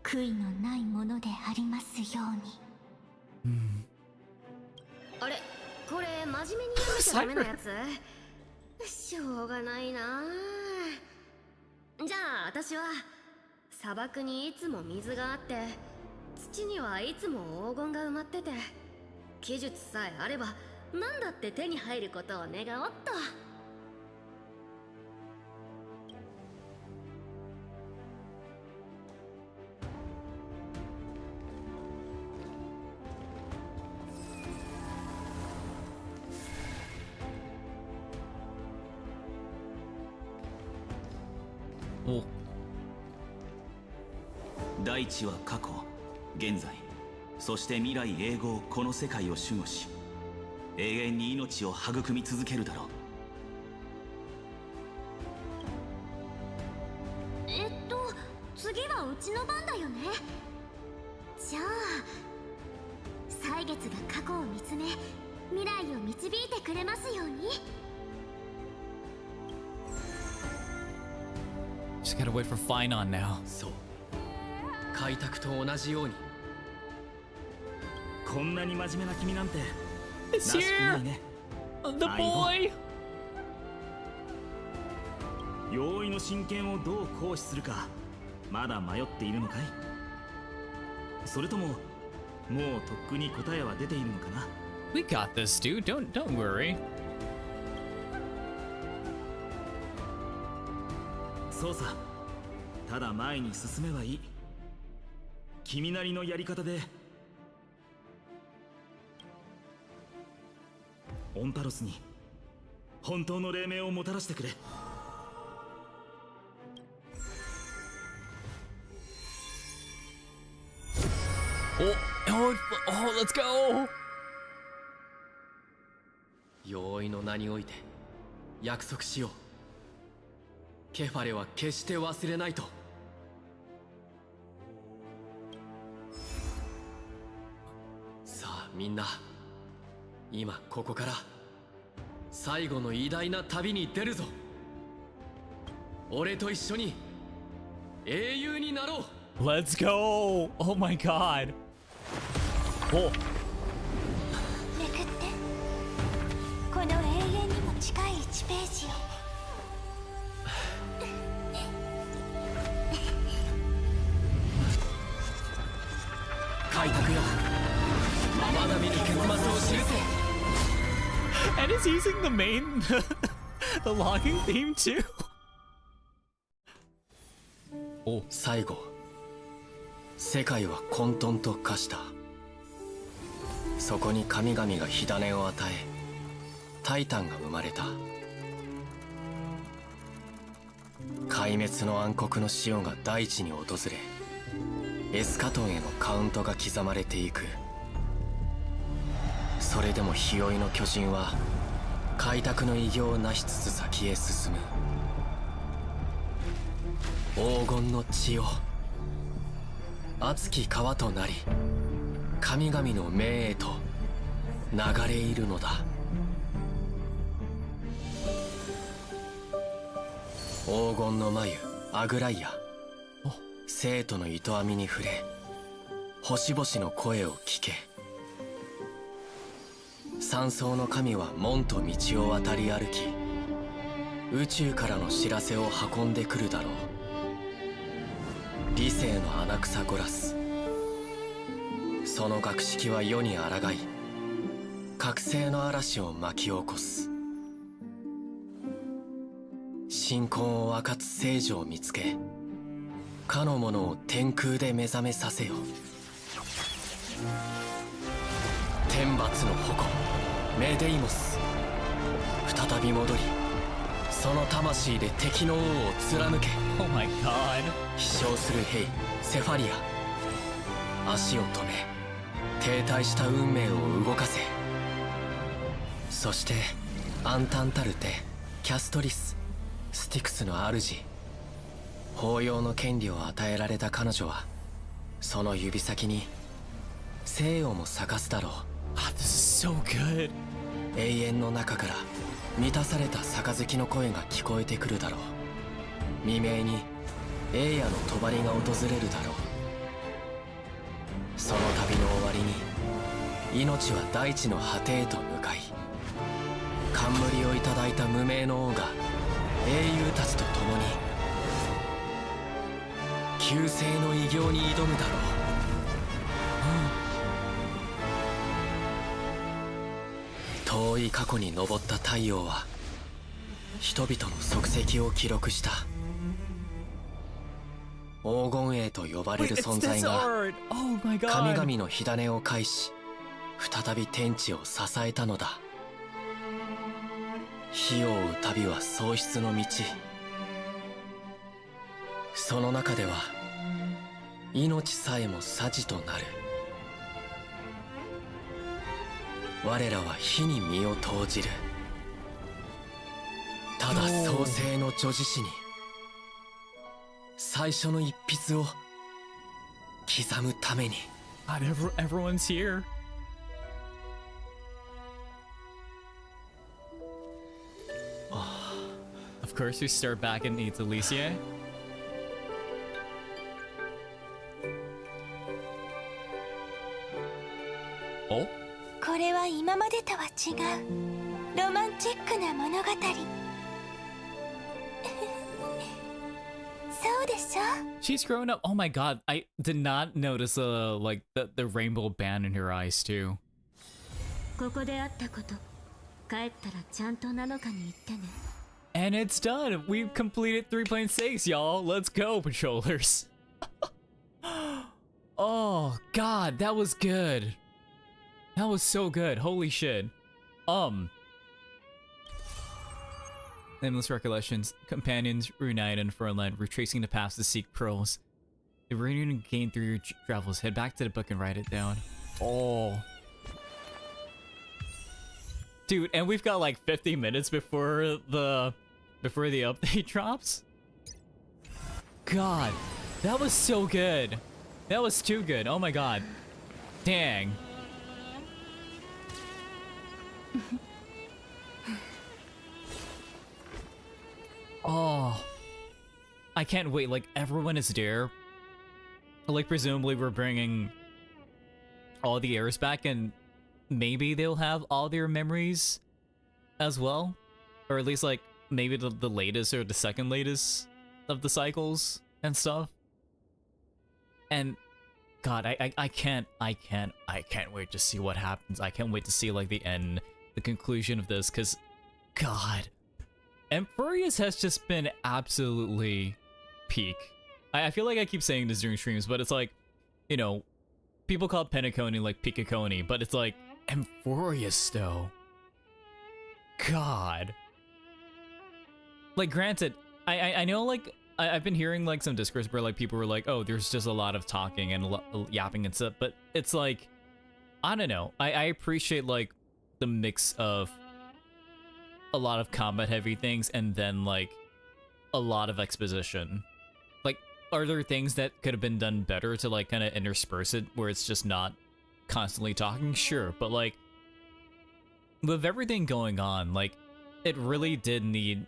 悔いのないものでありますように。あれ、これ真面目にやんなきゃダメなやつ？しょうがないな。じゃあ私は砂漠にいつも水があって、土にはいつも黄金が埋まってて、技術さえあれば何だって手に入ることを願おっと。お、大地は過去、現在、そして未来永劫この世界を守護し、永遠に命を育み続けるだろう。次はうちの番だよね。じゃあ歳月が過去を見つめ、未来を導いてくれますように。Just gotta wait for Finon now. そう、開拓と同じように。こんなに真面目な君なんて It's らしくな here! いね。 The boy! 用意の真剣をどう行使するかまだ迷っているのかい？それとももうとっくに答えは出ているのかな？ We got this, dude. Don't worry. そうさ、ただ前に進めばいい。君なりのやり方でオンタロスに本当の黎明をもたらしてくれ。Let's go! 容易の名において約束しよう。ケファレは決して忘れないと。さあみんな、今ここから最後の偉大な旅に出るぞ。俺と一緒に英雄になろう。Let's go! Oh my god! お、めくって、この永遠にも近い1ページを。開拓よ、まだ見ぬ結末を知るぜ。 and it's using the main, the logging theme too. お、最後、世界は混沌と化した。そこに神々が火種を与え、タイタンが生まれた。壊滅の暗黒の潮が大地に訪れ、エスカトンへのカウントが刻まれていく。それでも日和の巨人は開拓の偉業を成しつつ先へ進む。黄金の血を熱き川となり、神々の命へと流れ入るのだ。黄金の眉アグライア、生徒の糸網に触れ、星々の声を聞け。山荘の神は門と道を渡り歩き、宇宙からの知らせを運んでくるだろう。理性の穴草ゴラス、その学識は世に抗い、覚醒の嵐を巻き起こす。信仰を分かつ聖女を見つけ、かの者を天空で目覚めさせよ。天罰の矛メデイモス、再び戻り、その魂で敵の王を貫け。 Oh my god. 飛翔する兵セファリア、足を止め停滞した運命を動かせ。そしてアンタンタルテ、キャストリス、スティクスの主、抱擁の権利を与えられた彼女は、その指先に生をも咲かすだろう。 This is so good. 永遠の中から満たされた杯の声が聞こえてくるだろう。未明に栄夜の帳が訪れるだろう。その旅の終わりに命は大地の果てへと向かい、冠をいただいた無名の王が英雄たちと共に救世の偉業に挑むだろう。遠い過去に昇った太陽は人々の足跡を記録した。黄金栄と呼ばれる存在が神々の火種を介し、再び天地を支えたのだ。火を追う旅は喪失の道。その中では命さえも匙となる。我らは火に身を投じる。ただ創世の女子誌に最初の一筆を刻むために。 God, everyone's here. Of course, we start back in East Elysia. Oh? これは今までとは違うロマンチックな物語。そうでしょ。 She's grown up. Oh my god, I did not notice like the rainbow band in her eyes too. ここであったこと、帰ったらちゃんと7日に言ってね。And it's done. We've completed 3.6, y'all. Let's go, patrollers. Oh, God, that was good. That was so good. Holy shit. Nameless recollections. Companions reunite in Furland, retracing the paths to seek pearls. The reunion gained through your travels. Head back to the book and write it down. Oh. Dude, and we've got like 50 minutes before the update drops. God, that was so good. That was too good. Oh my god. Dang. Oh. I can't wait. Like, everyone is there. Like, presumably we're bringing all the heirs back, and maybe they'll have all their memories as well. Or at least, like, maybe the latest or the second latest of the cycles and stuff. And God, I can't wait to see what happens. I can't wait to see like the end, the conclusion of this, because God, Emporius has just been absolutely peak. I feel like I keep saying this during streams, but it's like, you know, people call Penacony like Peakacony, but it's like Emporius though. God. Like, granted, I know, like, I've been hearing, like, some discourse where, like, people were like, oh, there's just a lot of talking and yapping and stuff, but it's like, I don't know. I appreciate, like, the mix of a lot of combat-heavy things and then, like, a lot of exposition. Like, are there things that could have been done better to, like, kind of intersperse it where it's just not constantly talking? Sure, but, like, with everything going on, like, it really did need...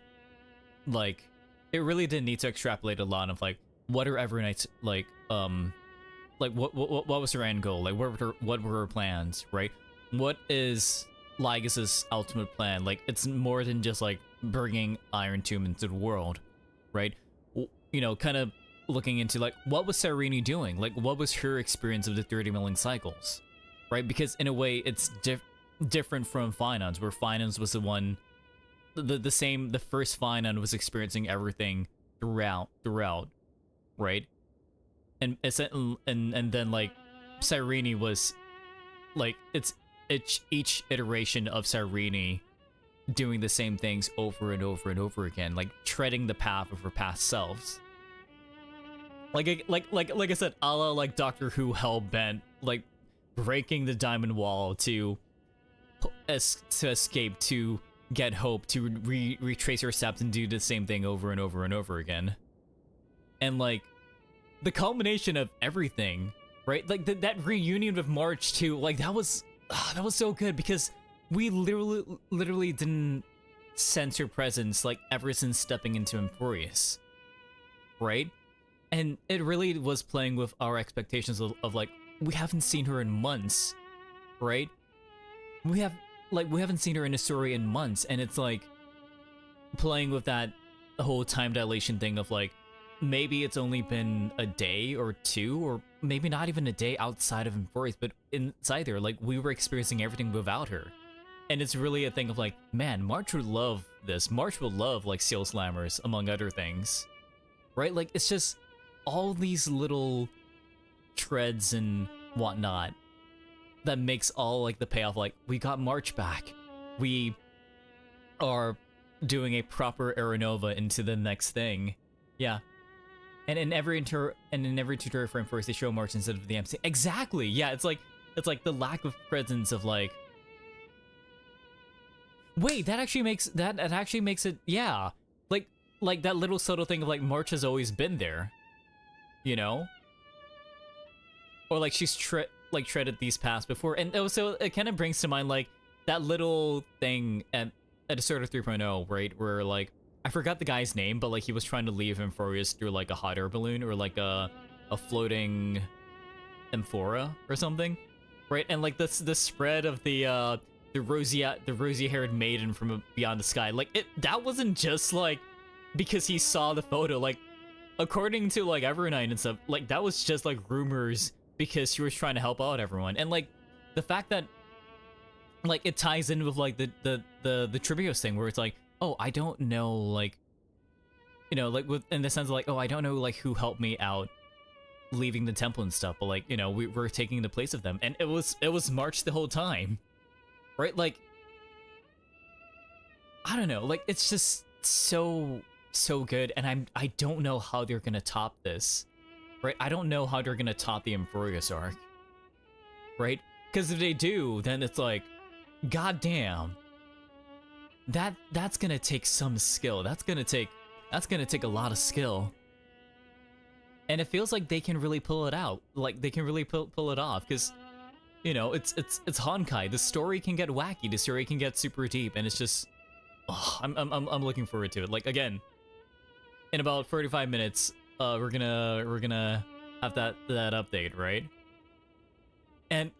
Like, it really did need to extrapolate a lot of, like, what are Evernight's, like, what was her end goal? Like, what were her plans, right? What is Lygas's ultimate plan? Like, it's more than just, like, bringing Iron Tomb into the world, right? You know, kind of looking into, like, what was Cyrene doing? Like, what was her experience of the 30 million cycles, right? Because, in a way, it's different from Finance, where Finance was the one... The first Finon was experiencing everything throughout, right? And then like Cyrene was like it's each iteration of Cyrene doing the same things over and over and over again, like treading the path of her past selves. Like I said, a la like Doctor Who hellbent, like breaking the diamond wall to escape, to get hope, to retrace her steps and do the same thing over and over and over again. And like the culmination of everything, right? Like that reunion with March too, like that was so good, because we literally didn't sense her presence like ever since stepping into Emporius, right? And it really was playing with our expectations of like, we haven't seen her in months, right? We haven't seen her in a story in months, and it's like playing with that whole time dilation thing of like, maybe it's only been a day or two, or maybe not even a day outside of Emporius, but inside there, like we were experiencing everything without her. And it's really a thing of like, man, March would love this. March would love like Seal Slammers, among other things, right? Like, it's just all these little treads and whatnot that makes all like the payoff. Like, we got March back. We are doing a proper Aeronova into the next thing. Yeah. And in every tutorial frame first, they show March instead of the MC. Exactly. Yeah, it's like the lack of presence of like, wait, that actually makes it, yeah. Like that little subtle thing of like, March has always been there, you know? Or like she's treaded these paths before. And also it kind of brings to mind like that little thing at a sort of 3.0, right? Where like, I forgot the guy's name, but like he was trying to leave Emporius through like a hot air balloon or like a floating amphora or something, right? And like the spread of the rosy-haired maiden from beyond the sky, like that wasn't just like because he saw the photo. Like, according to like Evernight and stuff, like that was just like rumors because she was trying to help out everyone. And like the fact that like it ties in with like the Trivios thing where it's like, oh, I don't know, like, you know, like with in the sense of like, oh, I don't know like who helped me out leaving the temple and stuff, but like, you know, we were taking the place of them, and it was March the whole time, right? Like, I don't know, like it's just so good, and I don't know how they're gonna top this, right? I don't know how they're gonna top the Embroius arc, right? Because if they do, then it's like, goddamn, that's gonna take some skill. That's gonna take a lot of skill. And it feels like they can really pull it out. Like they can really pull it off, because you know, it's Honkai. The story can get wacky, the story can get super deep, and it's just, oh, I'm looking forward to it. Like, again, in about 45 minutes, we're gonna have that update, right? And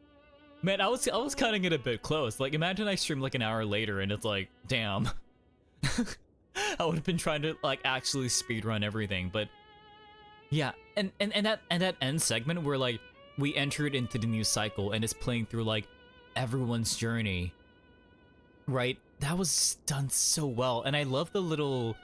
man, I was cutting it a bit close. Like, imagine I stream like an hour later and it's like, damn. I would have been trying to like actually speedrun everything, but yeah, and that end segment where like we entered into the new cycle and it's playing through like everyone's journey, right? That was done so well, and I love the little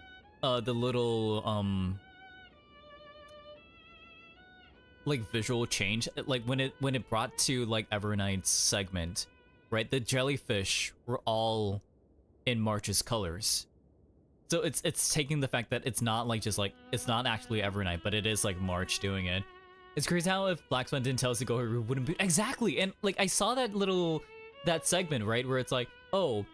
like visual change, like when it brought to like Evernight's segment, right? The jellyfish were all in March's colors. So it's taking the fact that it's not like just like, it's not actually Evernight, but it is like March doing it. It's crazy how if Black Swan didn't tell us to go, we wouldn't be exactly. And like I saw that segment, right, where it's like, oh,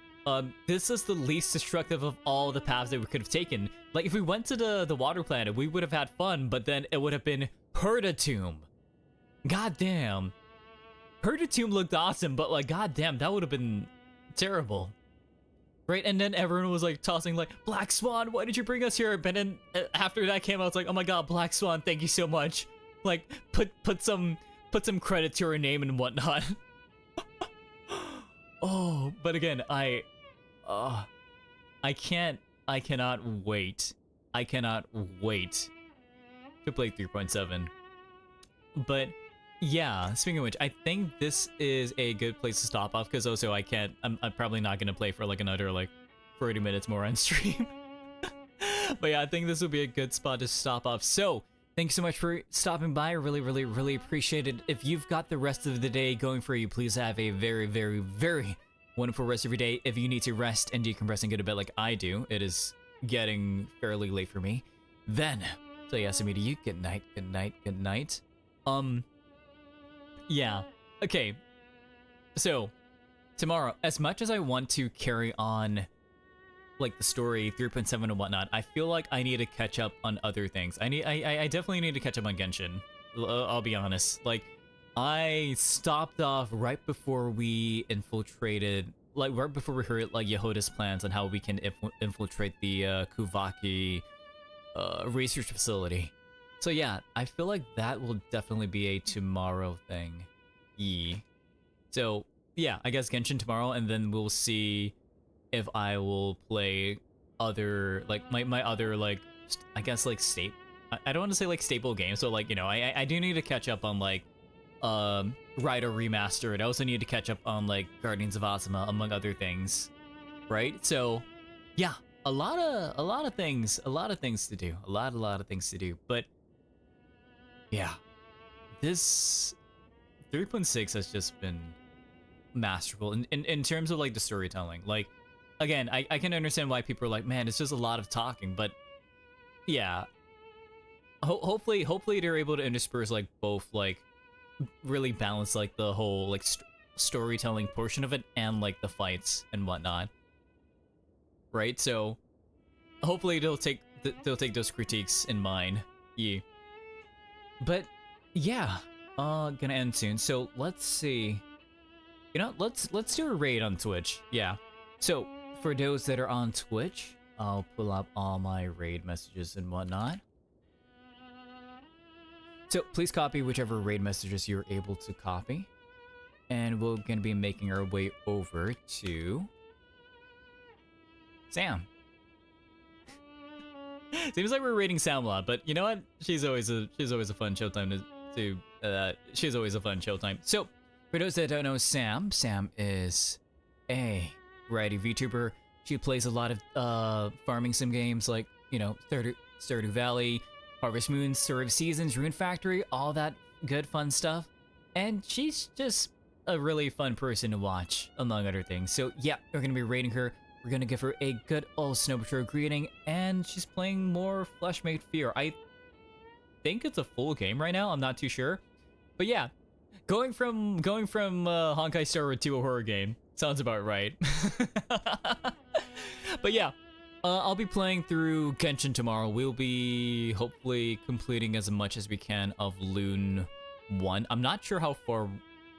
this is the least destructive of all the paths that we could have taken. Like if we went to the water planet, we would have had fun, but then it would have been Herdatomb. God damn. Herdatomb looked awesome, but like god damn, that would have been terrible. Right, and then everyone was like tossing like, Black Swan, why did you bring us here? But then after that came out, it's like, oh my god, Black Swan, thank you so much. Like, put some credit to her name and whatnot. Oh, but again, I cannot wait. I cannot wait to play 3.7. But yeah, speaking of which, I think this is a good place to stop off, because also I'm probably not gonna play for like another like 30 minutes more on stream. But yeah, I think this would be a good spot to stop off. So thanks so much for stopping by. I really appreciate it. If you've got the rest of the day going for you, please have a very wonderful rest of your day. If you need to rest and decompress and get a bit like I do, it is getting fairly late for me. Then, so yeah, so me to you, good night. Yeah, okay, so tomorrow, as much as I want to carry on like the story 3.7 and whatnot, I feel like I need to catch up on other things. I definitely need to catch up on Genshin. I'll be honest. Like, I stopped off right before we infiltrated, like right before we heard like Yehoda's plans on how we can infiltrate the Kuvaki research facility. So yeah, I feel like that will definitely be a tomorrow thing. So yeah, I guess Genshin tomorrow, and then we'll see if I will play other, like my other like, I guess like I don't want to say like staple games. So like, you know, I do need to catch up on like Rider Remastered. I also need to catch up on like Guardians of Azuma, among other things, right? So yeah, a lot of things to do, a lot of things to do. But yeah, this 3.6 has just been masterful in terms of like the storytelling. Like, again, I can understand why people are like, man, it's just a lot of talking, but yeah, hopefully they're able to intersperse like both, like really balance like the whole like storytelling portion of it and like the fights and whatnot, right? So hopefully they'll take those critiques in mind. Yeah. But yeah, gonna end soon. So let's see. You know, let's do a raid on Twitch. Yeah. So for those that are on Twitch, I'll pull up all my raid messages and whatnot. So please copy whichever raid messages you're able to copy, and we're gonna be making our way over to Sam. Seems like we're raiding Sam a lot, but you know what? She's always a fun showtime she's always a fun showtime. So for those that don't know Sam is a variety VTuber, She plays a lot of farming sim games like, you know, Stardew Valley, Harvest Moon, Story of Seasons, Rune Factory, all that good fun stuff. And she's just a really fun person to watch, among other things. So yeah, we're gonna be rating her. We're gonna give her a good old Snow Patrol greeting, and she's playing more Fleshmade Fear. I think it's a full game right now. I'm not too sure, but yeah, going from Honkai Star Rail to a horror game sounds about right. But yeah, I'll be playing through Genshin tomorrow. We'll be hopefully completing as much as we can of Lune 1. I'm not sure how far,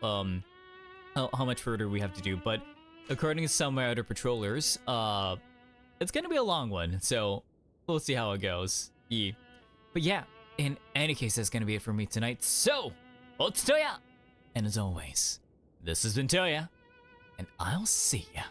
how much further we have to do, but according to some of my other patrollers, it's gonna be a long one, so we'll see how it goes. Yeah. But yeah, in any case, that's gonna be it for me tonight. So, Otsutoya! And as always, this has been Toya, and I'll see ya